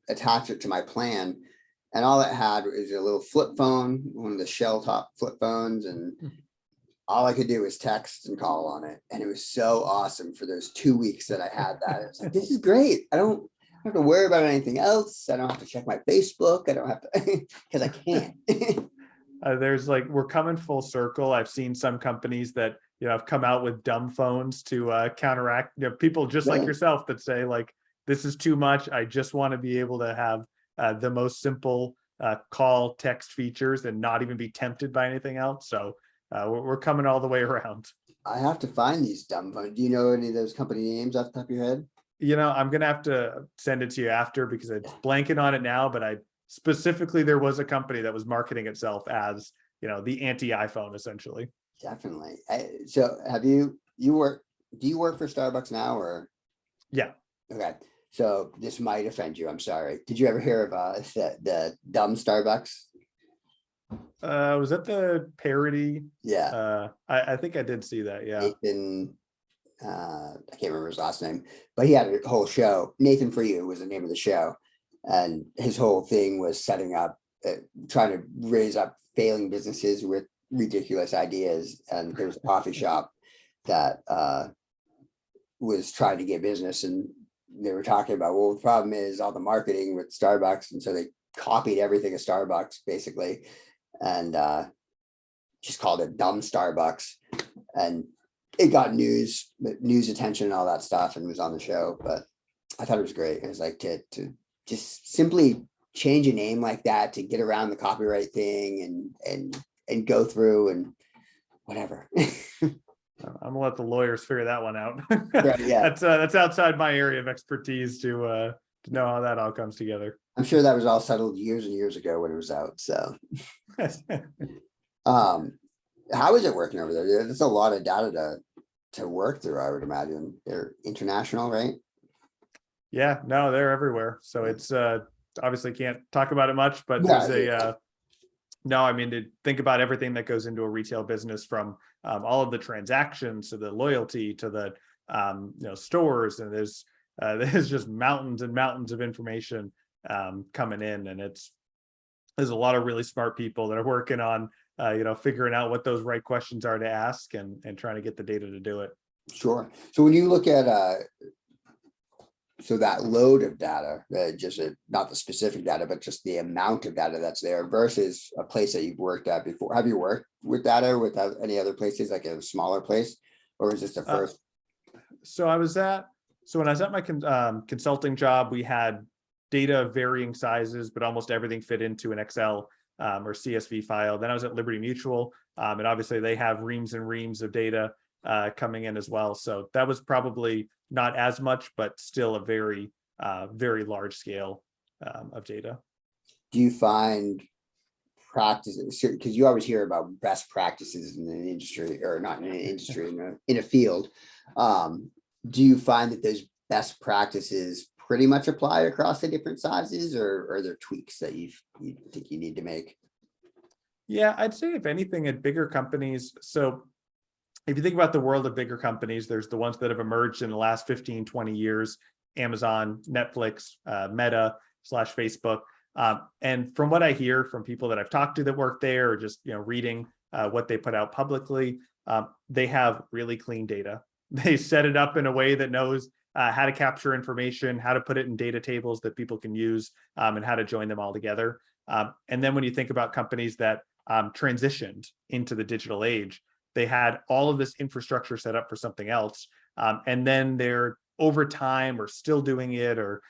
attach it to my plan. And all it had was a little flip phone, one of the shell top flip phones, and all I could do was text and call on it. And it was so awesome for those 2 weeks that I had that. It's like, this is great. I don't have to worry about anything else. I don't have to check my Facebook. I don't have to, because I can't. There's like, we're coming full circle. I've seen some companies that, have come out with dumb phones to counteract, people just like Yeah. yourself that say like, this is too much. I just want to be able to have the most simple call text features and not even be tempted by anything else. So we're coming all the way around. I have to find these dumb phones. Do you know any of those company names off the top of your head? I'm gonna have to send it to you after because it's blanking on it now, but I specifically, there was a company that was marketing itself as, the anti-iPhone essentially. Definitely. So do you work for Starbucks now or? Yeah. Okay. So this might offend you. I'm sorry. Did you ever hear of the dumb Starbucks? Was that the parody? Yeah. I think I did see that. Yeah. Nathan, I can't remember his last name, but he had a whole show. Nathan For You was the name of the show. And his whole thing was setting up, trying to raise up failing businesses with ridiculous ideas. And there was a coffee shop that was trying to get business, and they were talking about, well, the problem is all the marketing with Starbucks. And so they copied everything of Starbucks basically, and just called it dumb Starbucks. And it got news attention and all that stuff and was on the show. But I thought it was great. It was like to just simply change a name like that to get around the copyright thing and go through and whatever. I'm gonna let the lawyers figure that one out. Right, yeah. That's outside my area of expertise to know how that all comes together. I'm sure that was all settled years and years ago when it was out. So how is it working over there? There's a lot of data to work through, I would imagine. They're international, right? Yeah, no, they're everywhere. So it's obviously can't talk about it much, but Yeah, there's no, I mean, to think about everything that goes into a retail business, from all of the transactions to the loyalty to the stores, and there's just mountains and mountains of information coming in, and there's a lot of really smart people that are working on figuring out what those right questions are to ask and trying to get the data to do it. Sure. So when you look at so that load of data, not the specific data, but just the amount of data that's there versus a place that you've worked at before. Have you worked with data with any other places, like a smaller place, or is this the first? So when I was at my consulting job, we had data of varying sizes, but almost everything fit into an Excel or CSV file. Then I was at Liberty Mutual, and obviously they have reams and reams of data coming in as well. So that was probably not as much, but still a very, very large scale of data. Do you find practices, because you always hear about best practices in an industry, or not in an industry, in a field. Do you find that those best practices pretty much apply across the different sizes, or are there tweaks that you think you need to make? Yeah, I'd say if anything at bigger companies. So if you think about the world of bigger companies, there's the ones that have emerged in the last 15, 20 years, Amazon, Netflix, Meta / Facebook. And from what I hear from people that I've talked to that work there, or just reading what they put out publicly, they have really clean data. They set it up in a way that knows how to capture information, how to put it in data tables that people can use, and how to join them all together. And then when you think about companies that transitioned into the digital age, they had all of this infrastructure set up for something else. And then they're over time or still doing it, or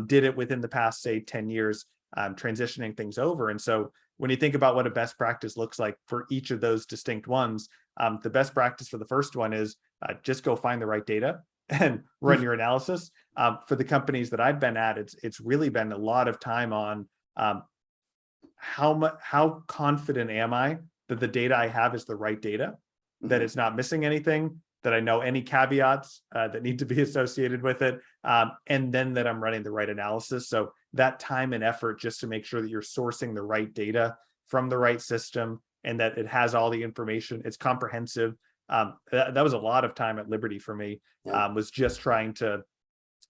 did it within the past, say, 10 years, transitioning things over. And so when you think about what a best practice looks like for each of those distinct ones, the best practice for the first one is just go find the right data and run your analysis. For the companies that I've been at, it's really been a lot of time on how confident am I that the data I have is the right data, that it's not missing anything, that I know any caveats that need to be associated with it, and then that I'm running the right analysis. So that time and effort just to make sure that you're sourcing the right data from the right system, and that it has all the information, it's comprehensive. That was a lot of time at Liberty for me, was just trying to,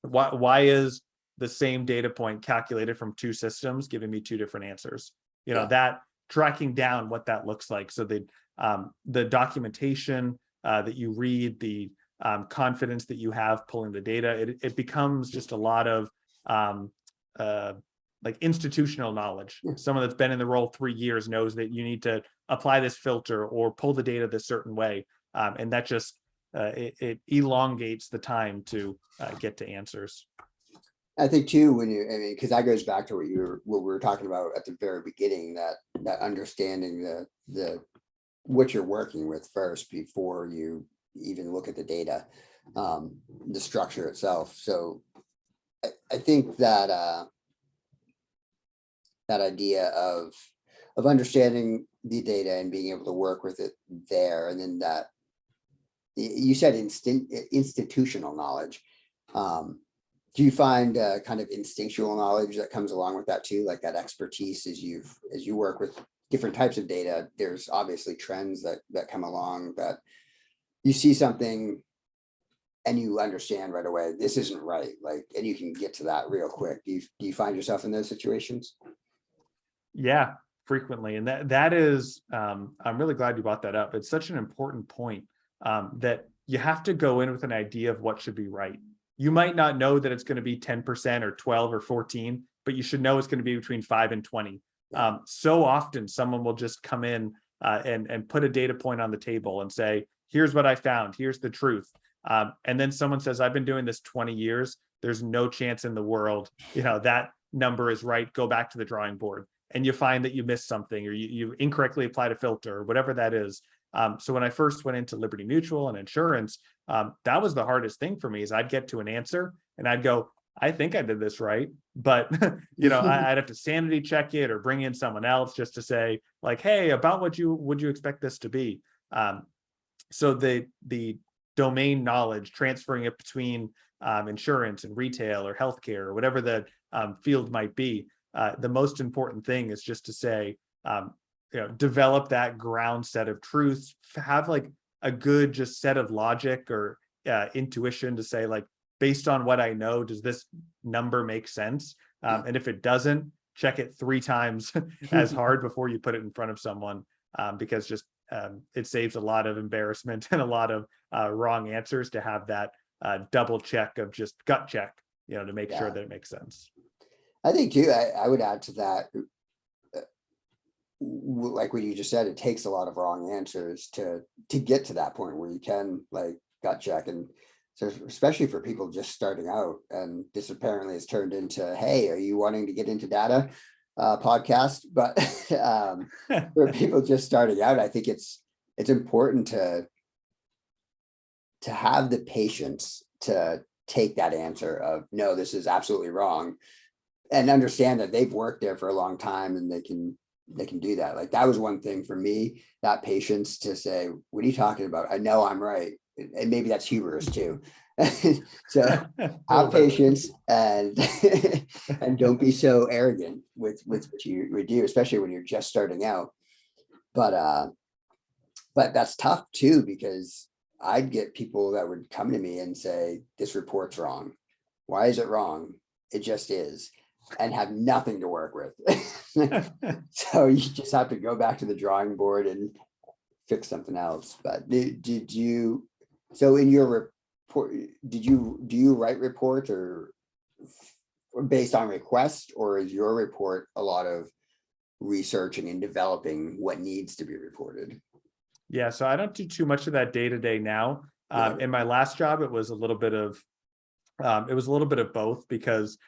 why is the same data point calculated from two systems giving me two different answers? That tracking down what that looks like. So the documentation that you read, the confidence that you have pulling the data, it becomes just a lot of like institutional knowledge. Someone that's been in the role 3 years knows that you need to apply this filter or pull the data this certain way. And that just, it elongates the time to get to answers. I think too, when you, I mean, because that goes back to what we were talking about at the very beginning, that understanding what you're working with first before you even look at the data, the structure itself. So I think that that idea of understanding the data and being able to work with it there, and then that you said institutional knowledge. Do you find kind of instinctual knowledge that comes along with that too, like that expertise as you work with different types of data? There's obviously trends that come along, that you see something and you understand right away this isn't right, like, and you can get to that real quick. Do you find yourself in those situations? Yeah, frequently. And that is, I'm really glad you brought that up. It's such an important point, that you have to go in with an idea of what should be right. You might not know that it's going to be 10% or 12 or 14, but you should know it's going to be between 5 and 20. So often someone will just come in and put a data point on the table and say, here's what I found, here's the truth. And then someone says, I've been doing this 20 years. There's no chance in the world, that number is right. Go back to the drawing board. And you find that you missed something, or you incorrectly applied a filter, or whatever that is. So when I first went into Liberty Mutual and insurance, that was the hardest thing for me, is I'd get to an answer and I'd go, I think I did this right. But, I'd have to sanity check it or bring in someone else just to say, like, hey, about what would you expect this to be? So the domain knowledge, transferring it between insurance and retail or healthcare or whatever the field might be, the most important thing is just to say, develop that ground set of truths, have like a good just set of logic or intuition to say, like, based on what I know, does this number make sense? And if it doesn't, check it 3 times as hard before you put it in front of someone, because just it saves a lot of embarrassment and a lot of wrong answers to have that double check of just gut check, to make sure that it makes sense. I think too, I would add to that, like what you just said, it takes a lot of wrong answers to get to that point where you can like gut check. And so especially for people just starting out, and this apparently has turned into, hey, are you wanting to get into data podcast? But for people just starting out, I think it's important to have the patience to take that answer of, no, this is absolutely wrong, and understand that they've worked there for a long time and they can do that. Like, that was one thing for me, that patience to say, what are you talking about? I know I'm right. And maybe that's hubris too. So have patience and and don't be so arrogant with what you do, especially when you're just starting out. But that's tough too, because I'd get people that would come to me and say, this report's wrong. Why is it wrong? It just is, and have nothing to work with. So you just have to go back to the drawing board and fix something else. But did you, so in your report, do you write reports or based on request, or is your report a lot of researching and developing what needs to be reported? Yeah, so I don't do too much of that day to day now. In my last job, it was a little bit of both, because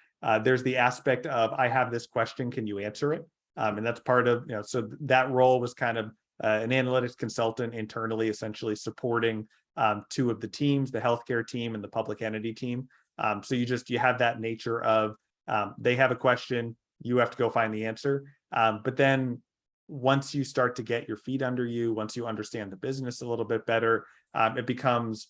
there's the aspect of, I have this question, can you answer it? And that's part of, so that role was kind of an analytics consultant internally, essentially supporting 2 of the teams, the healthcare team and the public entity team. So you have that nature of, they have a question, you have to go find the answer. But then once you start to get your feet under you, once you understand the business a little bit better, it becomes,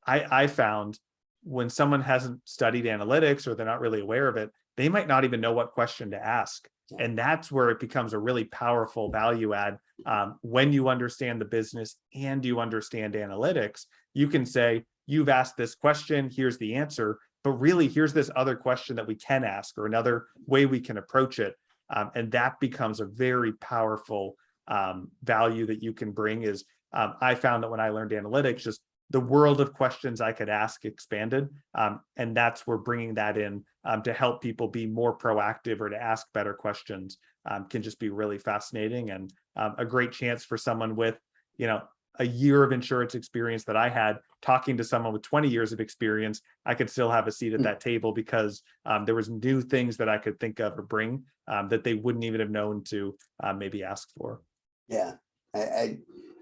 I found, when someone hasn't studied analytics or they're not really aware of it, they might not even know what question to ask. And that's where it becomes a really powerful value add. When you understand the business and you understand analytics, you can say, you've asked this question, here's the answer, but really here's this other question that we can ask, or another way we can approach it. And that becomes a very powerful value that you can bring. Is I found that when I learned analytics, just the world of questions I could ask expanded. And that's where bringing that in to help people be more proactive or to ask better questions can just be really fascinating, and a great chance for someone with, a year of insurance experience that I had talking to someone with 20 years of experience. I could still have a seat at that table because there was new things that I could think of or bring that they wouldn't even have known to maybe ask for. Yeah,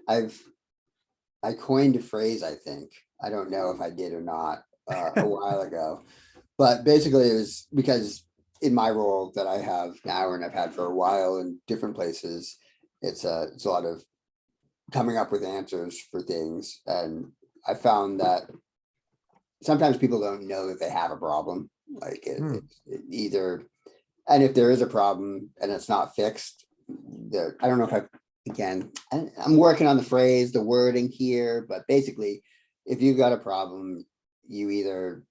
I've I coined a phrase, I think. I don't know if I did or not a while ago, but basically it was because in my role that I have now and I've had for a while in different places, it's a lot of coming up with answers for things. And I found that sometimes people don't know that they have a problem. Like it either, and if there is a problem and it's not fixed, I don't know if I'm working on the phrase, the wording here, but basically, if you've got a problem, you either,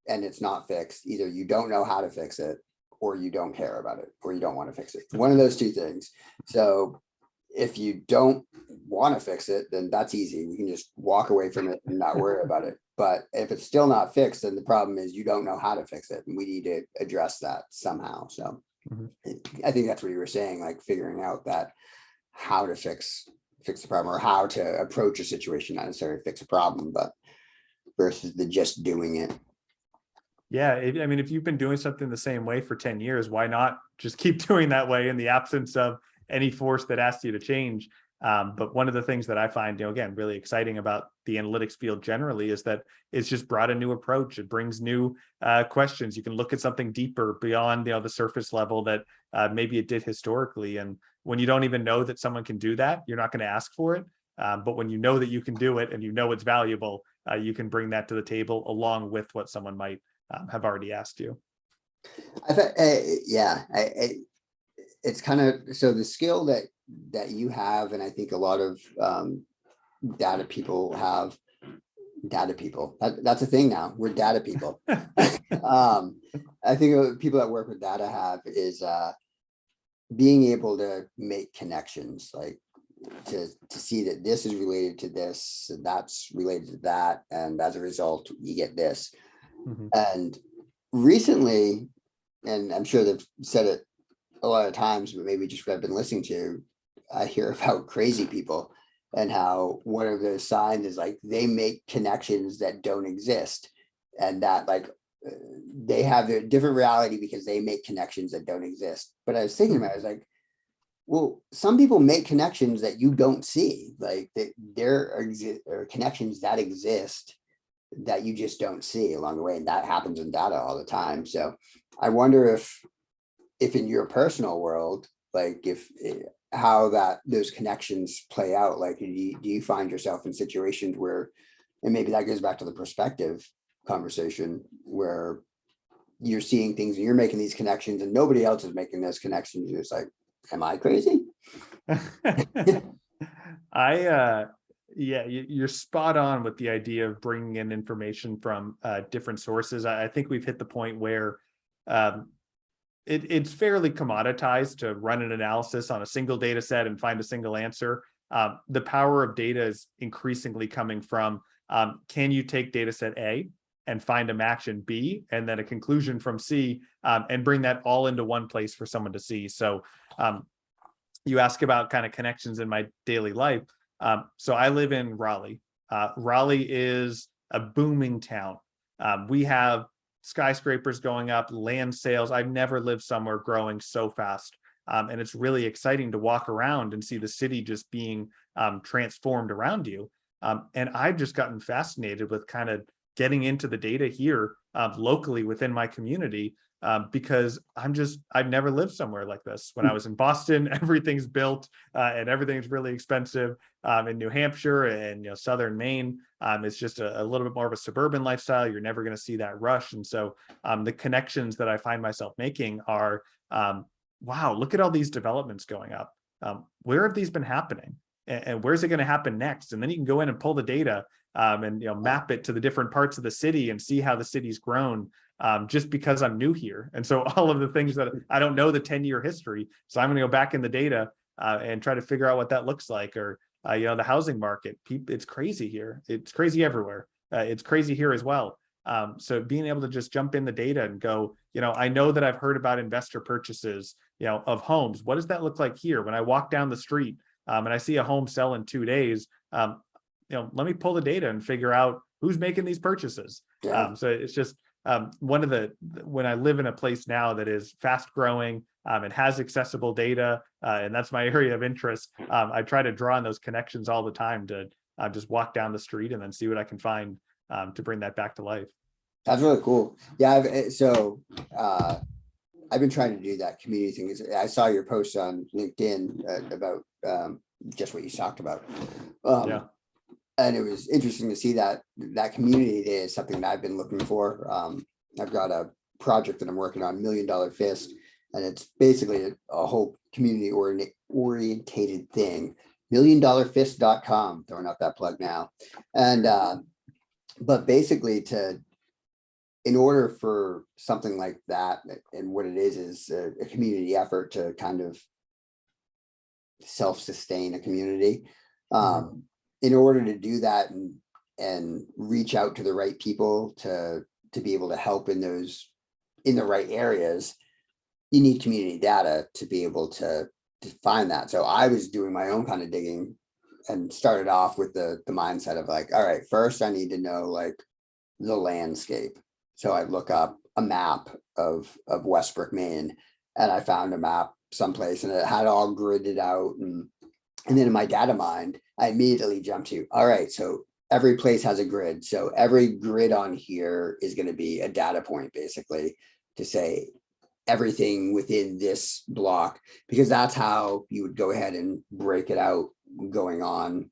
and it's not fixed, either you don't know how to fix it, or you don't care about it, or you don't want to fix it. One of those two things. So if you don't want to fix it, then that's easy. You can just walk away from it and not worry about it. But if it's still not fixed, then the problem is you don't know how to fix it. And we need to address that somehow. So I think that's what you were saying, like figuring out that how to fix the problem, or how to approach a situation, not necessarily fix a problem, but versus the just doing it. Yeah, I mean, if you've been doing something the same way for 10 years, why not just keep doing that way in the absence of any force that asks you to change? But one of the things that I find, again, really exciting about the analytics field generally is that it's just brought a new approach. It brings new questions. You can look at something deeper beyond, the surface level that maybe it did historically. And when you don't even know that someone can do that, you're not going to ask for it. But when you know that you can do it and it's valuable, you can bring that to the table along with what someone might have already asked you. I thought, it's kind of, so the skill that you have, and I think a lot of data people have, that's a thing now, we're data people. I think people that work with data have is being able to make connections, like to see that this is related to this, and that's related to that, and as a result you get this. And recently, and I'm sure they've said it a lot of times, but maybe just what I've been listening to, I hear about crazy people and how one of their signs is like they make connections that don't exist, and that like they have a different reality because they make connections that don't exist. But I was thinking about it, I was like, well, some people make connections that you don't see, like that there are connections that exist that you just don't see along the way, and that happens in data all the time. So I wonder if in your personal world, like how those connections play out, like do you find yourself in situations where, and maybe that goes back to the perspective conversation, where you're seeing things and you're making these connections and nobody else is making those connections, you're just like, am I crazy? Yeah, you're spot on with the idea of bringing in information from different sources. I think we've hit the point where it's fairly commoditized to run an analysis on a single data set and find a single answer. The power of data is increasingly coming from, can you take data set A and find a match in B and then a conclusion from C, and bring that all into one place for someone to see. So you ask about kind of connections in my daily life. So I live in Raleigh. Raleigh is a booming town. We have skyscrapers going up, land sales. I've never lived somewhere growing so fast. And it's really exciting to walk around and see the city just being transformed around you. And I've just gotten fascinated with kind of getting into the data here locally within my community, because I've never lived somewhere like this. When I was in Boston, everything's built and everything's really expensive. In New Hampshire and southern Maine, it's just a little bit more of a suburban lifestyle. You're never going to see that rush. And so the connections that I find myself making are, wow, look at all these developments going up. Where have these been happening? And where's it going to happen next? And then you can go in and pull the data and map it to the different parts of the city and see how the city's grown, just because I'm new here. And so all of the things that I don't know the 10-year history, so I'm going to go back in the data and try to figure out what that looks like. Or The housing market, it's crazy here. It's crazy everywhere. It's crazy here as well. So being able to just jump in the data and go, I know that I've heard about investor purchases, of homes. What does that look like here? When I walk down the street and I see a home sell in 2 days, let me pull the data and figure out who's making these purchases. Yeah. So it's just when I live in a place now that is fast growing, it has accessible data, and that's my area of interest. I try to draw on those connections all the time to just walk down the street and then see what I can find to bring that back to life. That's really cool. Yeah. I've been trying to do that community thing. I saw your post on LinkedIn about just what you talked about. Yeah. And it was interesting to see that community day is something that I've been looking for. I've got a project that I'm working on, $1 Million Fist, and it's basically a whole community orientated thing. $1millionfist.com, throwing out that plug now. And but basically in order for something like that, and what it is a community effort to kind of self-sustain a community. In order to do that and reach out to the right people to be able to help in the right areas, you need community data to be able to find that. So I was doing my own kind of digging and started off with the mindset of like, all right, first I need to know like the landscape. So I look up a map of Westbrook, Maine, and I found a map someplace and it had all gridded out. And then in my data mind, I immediately jumped to, all right, so every place has a grid. So every grid on here is going to be a data point, basically, to say everything within this block, because that's how you would go ahead and break it out going on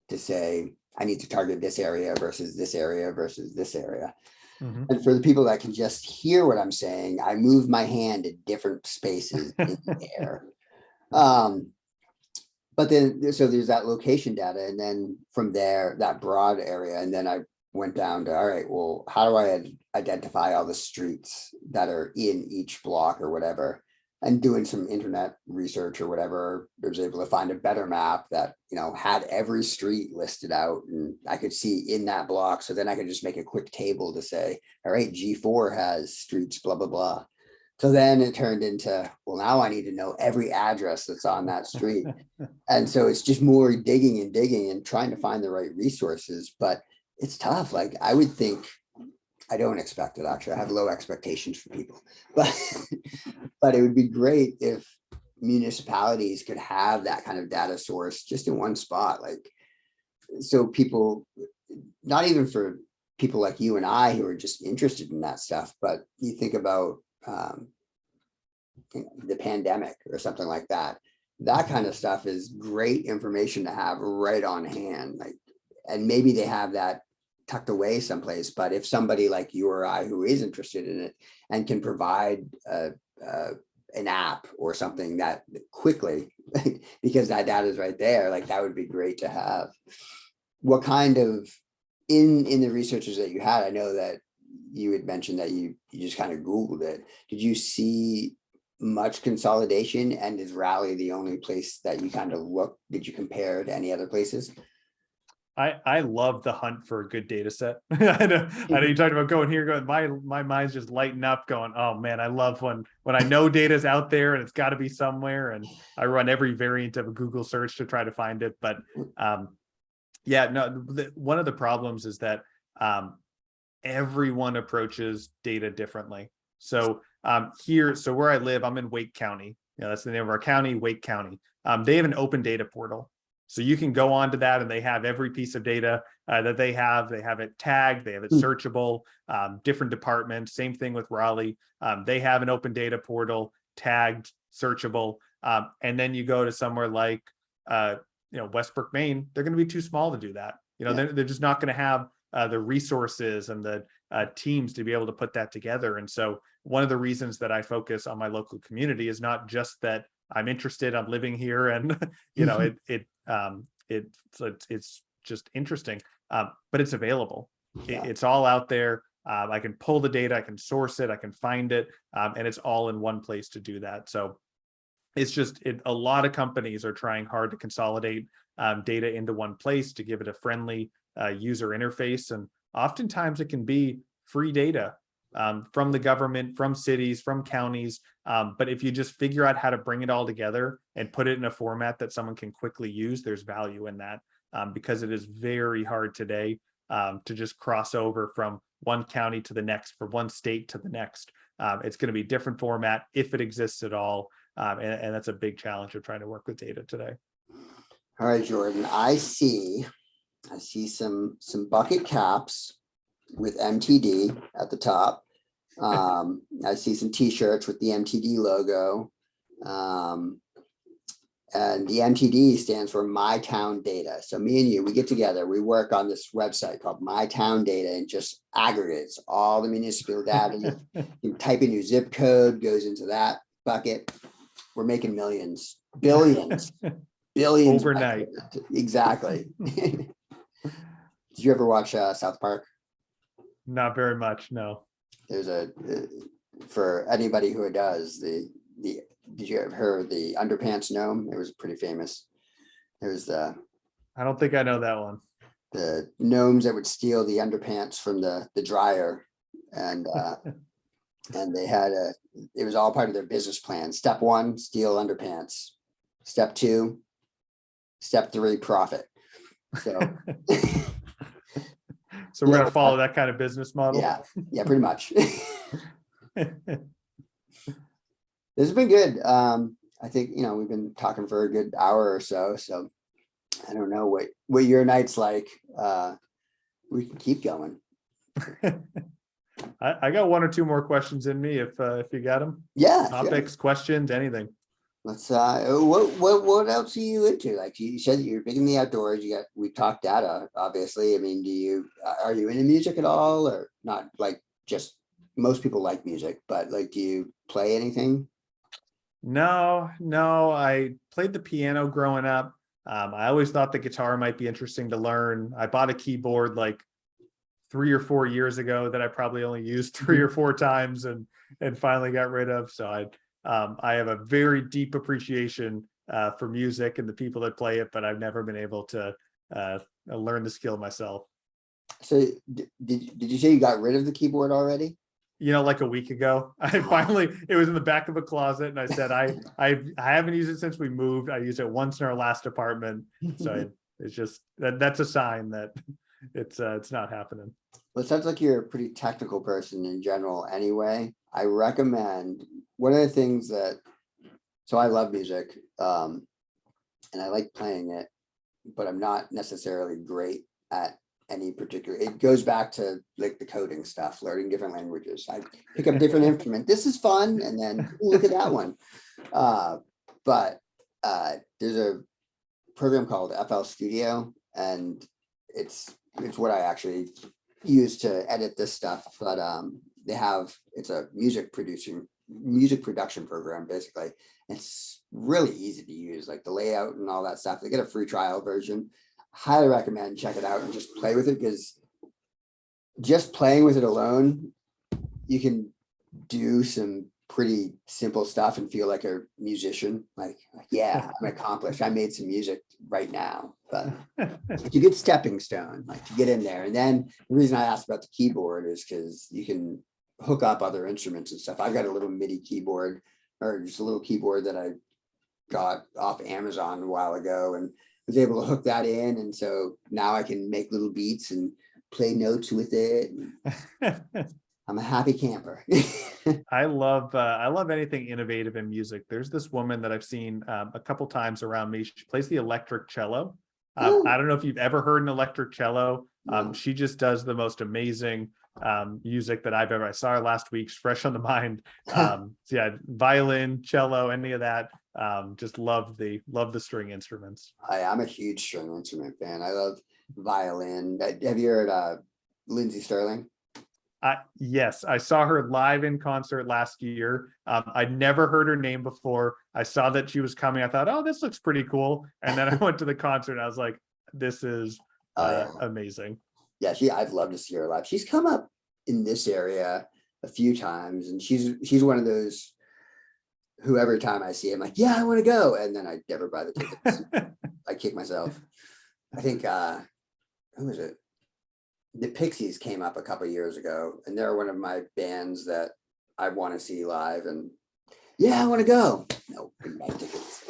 to say, I need to target this area versus this area versus this area. And for the people that can just hear what I'm saying, I move my hand at different spaces in the air. But then, so there's that location data. And then from there, that broad area. And then I went down to, all right, well, how do I identify all the streets that are in each block or whatever? And doing some internet research or whatever, I was able to find a better map that, had every street listed out and I could see in that block. So then I could just make a quick table to say, all right, G4 has streets, blah, blah, blah. So then it turned into, well, now I need to know every address that's on that street. And so it's just more digging and trying to find the right resources, but it's tough. Like I would think, I don't expect it actually. I have low expectations for people, but it would be great if municipalities could have that kind of data source just in one spot. Like, so people, not even for people like you and I who are just interested in that stuff, but you think about the pandemic or something like that. That kind of stuff is great information to have right on hand. Like, and maybe they have that tucked away someplace, but if somebody like you or I who is interested in it and can provide an app or something that quickly, because that data is right there, like that would be great to have. What kind of, in the researches that you had, I know that you had mentioned that you just kind of Googled it. Did you see much consolidation, and is Raleigh the only place that you kind of look? Did you compare to any other places? I love the hunt for a good data set. I know you talked about going here, going, my mind's just lighting up going, oh man, I love when I know data's out there and it's got to be somewhere, and I run every variant of a Google search to try to find it. But one of the problems is that everyone approaches data differently. So so where I live, I'm in Wake County. That's the name of our county, Wake County. They have an open data portal. So you can go on to that and they have every piece of data that they have. They have it tagged, they have it searchable, different departments. Same thing with Raleigh. They have an open data portal, tagged, searchable. And then you go to somewhere like, Westbrook, Maine, they're going to be too small to do that. They're just not going to have the resources and the teams to be able to put that together. And so one of the reasons that I focus on my local community is not just that I'm interested, I'm living here, and it's just interesting, but it's available. It's all out there. I can pull the data, I can source it, I can find it, and it's all in one place to do that. So it's just a lot of companies are trying hard to consolidate data into one place to give it a friendly user interface. And oftentimes it can be free data from the government, from cities, from counties. But if you just figure out how to bring it all together and put it in a format that someone can quickly use, there's value in that, because it is very hard today to just cross over from one county to the next, from one state to the next. It's going to be different format if it exists at all. And that's a big challenge of trying to work with data today. All right, Jordan, I see some bucket caps with MTD at the top. I see some t-shirts with the MTD logo. And the MTD stands for My Town Data. So me and you, we get together, we work on this website called My Town Data, and just aggregates all the municipal data. You type in your zip code, goes into that bucket. We're making millions, billions, billions overnight. Exactly. Did you ever watch South Park? Not very much, no. There's for anybody who does, did you ever hear of the underpants gnome? It was pretty famous. There's I don't think I know that one. The gnomes that would steal the underpants from the dryer, and they had it was all part of their business plan. Step 1, steal underpants. Step 2, step 3, profit. So so we're gonna follow that kind of business model. Yeah, pretty much. This has been good. I think, we've been talking for a good hour or so. So I don't know what your night's like. We can keep going. I got 1 or 2 more questions in me if you got them. Yeah. Topics, sure. Questions, anything. Let's what else are you into? Like you said, you're big in the outdoors. We talked data, obviously. I mean, are you into music at all, or not? Like, just most people like music, but like, do you play anything? No, I played the piano growing up. I always thought the guitar might be interesting to learn. I bought a keyboard like 3 or 4 years ago that I probably only used 3 or 4 times and finally got rid of. So I have a very deep appreciation for music and the people that play it, but I've never been able to learn the skill myself. So did you say you got rid of the keyboard already? Like a week ago. It was in the back of a closet, and I said I haven't used it since we moved. I used it once in our last apartment, so it's just that's a sign that it's not happening. Well, it sounds like you're a pretty technical person in general anyway. I recommend one of the things so I love music, and I like playing it, but I'm not necessarily great at any particular. It goes back to like the coding stuff, learning different languages. I pick up different instrument. This is fun, and then look at that one. But there's a program called FL Studio, and it's what I actually use to edit this stuff. But it's a music production program, basically. It's really easy to use, like the layout and all that stuff. They get a free trial version. Highly recommend check it out and just play with it, because just playing with it alone, you can do some pretty simple stuff and feel like a musician. Like yeah, I'm accomplished. I made some music right now. But it's a good stepping stone, like to get in there. And then the reason I asked about the keyboard is because you can hook up other instruments and stuff. I've got a little MIDI keyboard, or just a little keyboard that I got off Amazon a while ago, and was able to hook that in, and so now I can make little beats and play notes with it. I'm a happy camper. I love anything innovative in music. There's this woman that I've seen a couple times around me. She plays the electric cello. I don't know if you've ever heard an electric cello. She just does the most amazing music that I've ever. I saw her last week. She's fresh on the mind. So yeah, violin, cello, any of that. Just love the string instruments. I'm a huge string instrument fan. I love violin. Have you heard Lindsey Sterling? Yes, I saw her live in concert last year. I'd never heard her name before. I saw that she was coming. I thought, oh, this looks pretty cool. And then I went to the concert and I was like, this is amazing. Yeah, I'd love to see her live. She's come up in this area a few times, and she's one of those whoever time I see, I'm like, yeah, I want to go. And then I never buy the tickets. I kick myself. I think, who was it? The Pixies came up a couple years ago, and they're one of my bands that I want to see live. And yeah, I want to go. No, couldn't buy tickets.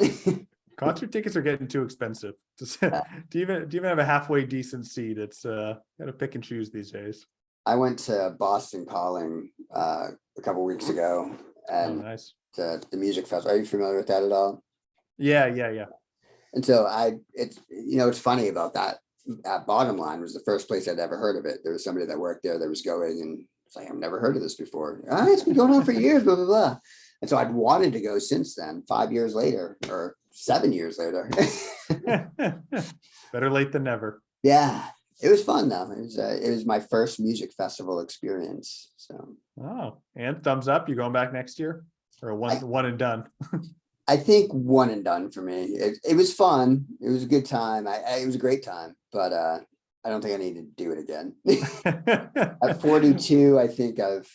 Concert tickets are getting too expensive. Do you even have a halfway decent seat? It's gotta pick and choose these days. I went to Boston Calling a couple weeks ago, Oh, and nice. the music festival. Are you familiar with that at all? Yeah. And so it's it's funny about that. Bottom Line was the first place I'd ever heard of it. There was somebody that worked there that was going, and it's like, I've never heard of this before. It's been going on for years, blah blah blah. And so I'd wanted to go since then. 5 years later, or 7 years later. Better late than never. Yeah, it was fun though. It was my first music festival experience. So. Oh, and thumbs up. You going back next year, or one and done? I think one and done for me. It was fun. It was a good time. It was a great time, but I don't think I need to do it again. At 42, I think I've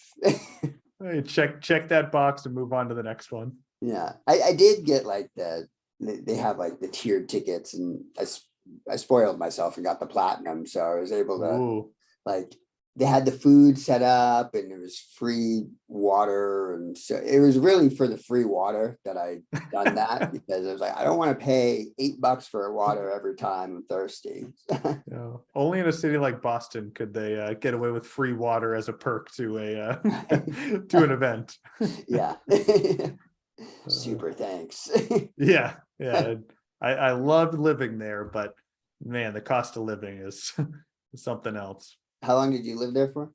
check that box and move on to the next one. yeah. I did get like they have like the tiered tickets, and I spoiled myself and got the platinum, so I was able to Ooh. like they had the food set up, and it was free water, and so it was really for the free water that I done that because I was like, I don't want to pay $8 for water every time I'm thirsty. Only in a city like Boston could they get away with free water as a perk to a to an event. Yeah. Super thanks. Yeah. I loved living there, but man, the cost of living is something else. How long did you live there for?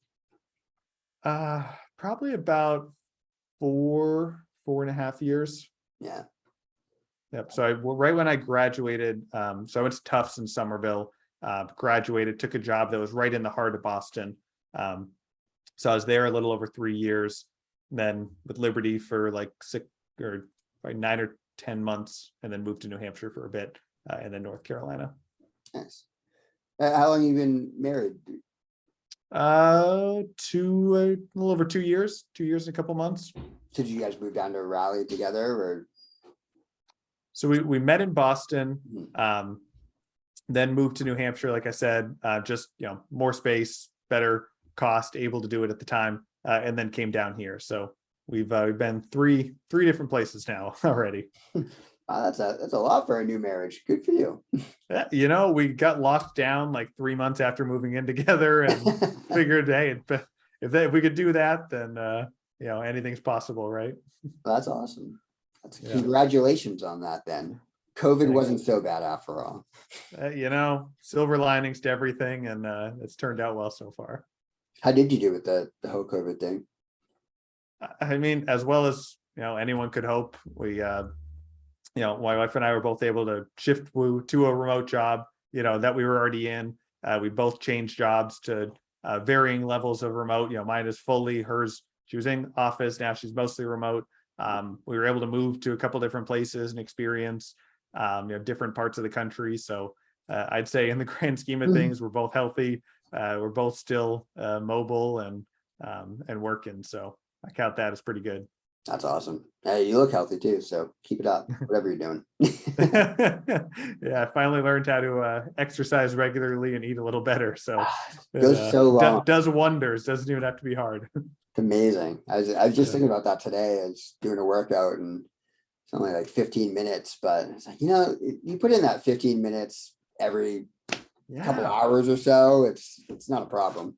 Probably about 4.5 years. Yeah. Yep. So right when I graduated, so I went to Tufts in Somerville, graduated, took a job that was right in the heart of Boston. So I was there a little over 3 years, then with Liberty for like 9 or 10 months, and then moved to New Hampshire for a bit, and then North Carolina. Nice. How long have you been married? A little over 2 years, 2 years and a couple months. So did you guys move down to Raleigh together, or? So we met in Boston, then moved to New Hampshire, like I said, just more space, better cost, able to do it at the time, and then came down here. So we've been three different places now already. Wow, that's a lot for a new marriage. Good for you. We got locked down like 3 months after moving in together, and figured, hey, if we could do that, then anything's possible, right? Well, that's awesome. Congratulations on that. Then COVID wasn't so bad after all. Silver linings to everything, and it's turned out well so far. How did you do with the whole COVID thing? I mean, as well as anyone could hope. We my wife and I were both able to shift to a remote job, that we were already in. We both changed jobs to varying levels of remote. Mine is fully, hers, she was in office, now she's mostly remote. We were able to move to a couple different places and experience different parts of the country. So I'd say in the grand scheme of things, we're both healthy. We're both still mobile and working. So I count that as pretty good. That's awesome. Hey, you look healthy too, so keep it up, whatever you're doing. Yeah, I finally learned how to exercise regularly and eat a little better. So goes so long. Does wonders. Doesn't even have to be hard. It's amazing. I was just thinking about that today. I was doing a workout, and it's only like 15 minutes, but it's like, you put in that 15 minutes every couple hours or so, it's not a problem.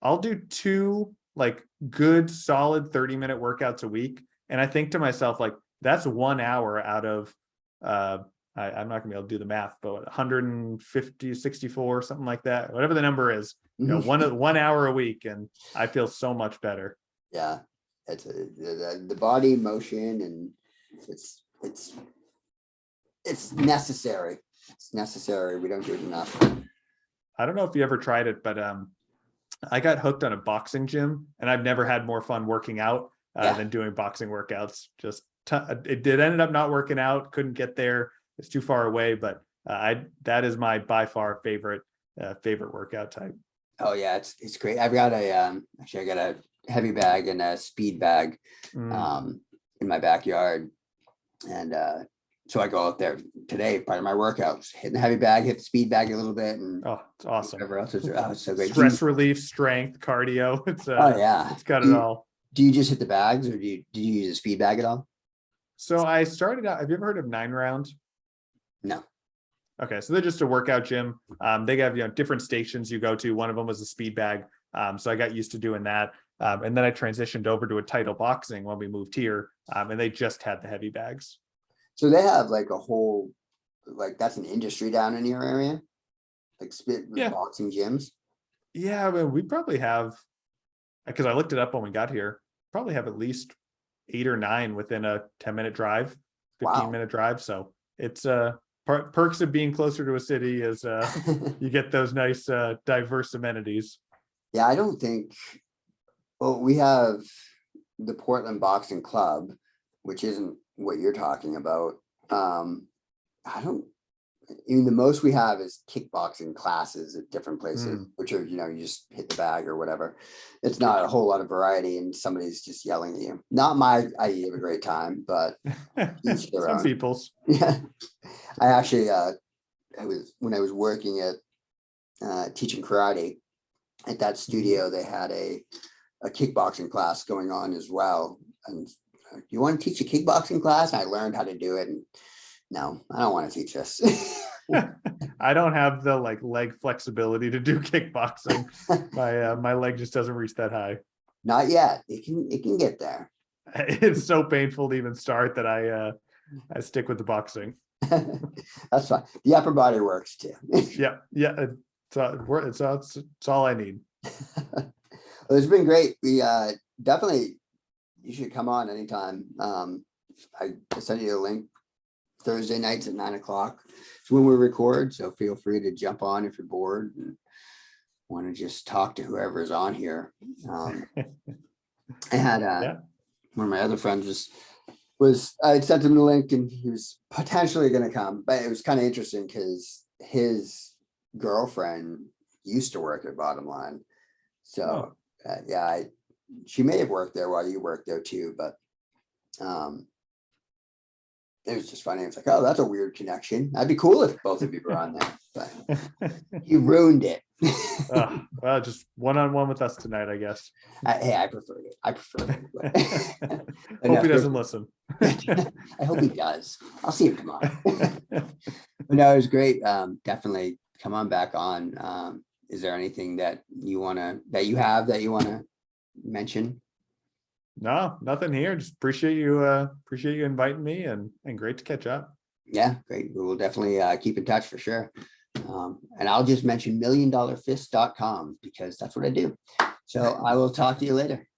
I'll do 2 like good solid 30-minute workouts a week, and I think to myself, like, that's 1 hour out of I'm not gonna be able to do the math, but 150, 64, something like that, whatever the number is, 1 hour a week, and I feel so much better. Yeah, it's the body motion, and it's necessary. It's necessary. We don't do it enough. I don't know if you ever tried it, but I got hooked on a boxing gym, and I've never had more fun working out than doing boxing workouts. Just it ended up not working out. Couldn't get there. It's too far away. But that is my by far favorite workout type. Oh yeah, it's great. I've got I got a heavy bag and a speed bag in my backyard, And so I go out there today, part of my workouts, hitting the heavy bag, hit the speed bag a little bit, and Oh, it's awesome. whatever else is, oh, it's so great. Stress relief, strength, cardio. Oh yeah. It's got Do it you, all. do you just hit the bags, or do you use a speed bag at all? So I started out, have you ever heard of 9 Round? No. Okay, so they're just a workout gym. They have, different stations you go to. One of them was a speed bag. So I got used to doing that. And then I transitioned over to a title boxing when we moved here. And they just had the heavy bags. So they have like a whole, like that's an industry down in your area, like spit Yeah. boxing gyms. Yeah, I mean, we probably have, because I looked it up when we got here, probably have at least 8 or 9 within a 10-minute drive, 15-minute drive. So it's perks of being closer to a city is you get those nice diverse amenities. Yeah, I don't think, well, we have the Portland Boxing Club, which isn't what you're talking about. I don't, I mean, the most we have is kickboxing classes at different places, which are, you just hit the bag or whatever. It's not a whole lot of variety, and somebody's just yelling at you. Not my idea of a great time, but each their Some own. people's. Yeah. I actually, when I was working at teaching karate at that studio, they had a kickboxing class going on as well. And you want to teach a kickboxing class? And I learned how to do it. And no, I don't want to teach this. I don't have the leg flexibility to do kickboxing. My leg just doesn't reach that high. Not yet. It can get there. It's so painful to even start that I stick with the boxing. That's fine. The upper body works too. Yeah. It's all I need. Well, it's been great. We definitely, you should come on anytime. I sent you a link. Thursday nights at 9 o'clock. It's when we record, so feel free to jump on if you're bored and want to just talk to whoever's on here. I had one of my other friends I sent him the link, and he was potentially going to come, but it was kind of interesting because his girlfriend used to work at Bottom Line. So she may have worked there while you worked there too, but it was just funny. It's like, oh, that's a weird connection. That'd be cool if both of you were on there, but you ruined it. Well, just one-on-one with us tonight, I guess. Hey, I preferred it. Hope he doesn't listen. I hope he does. I'll see him tomorrow. But no, it was great. Definitely come on back on. Is there anything that you want to mention? No, nothing here. Just appreciate you inviting me, and great to catch up. Yeah, great. We will definitely keep in touch for sure. And I'll just mention milliondollarfist.com because that's what I do. So I will talk to you later.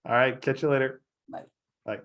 All right, catch you later. Bye. Bye.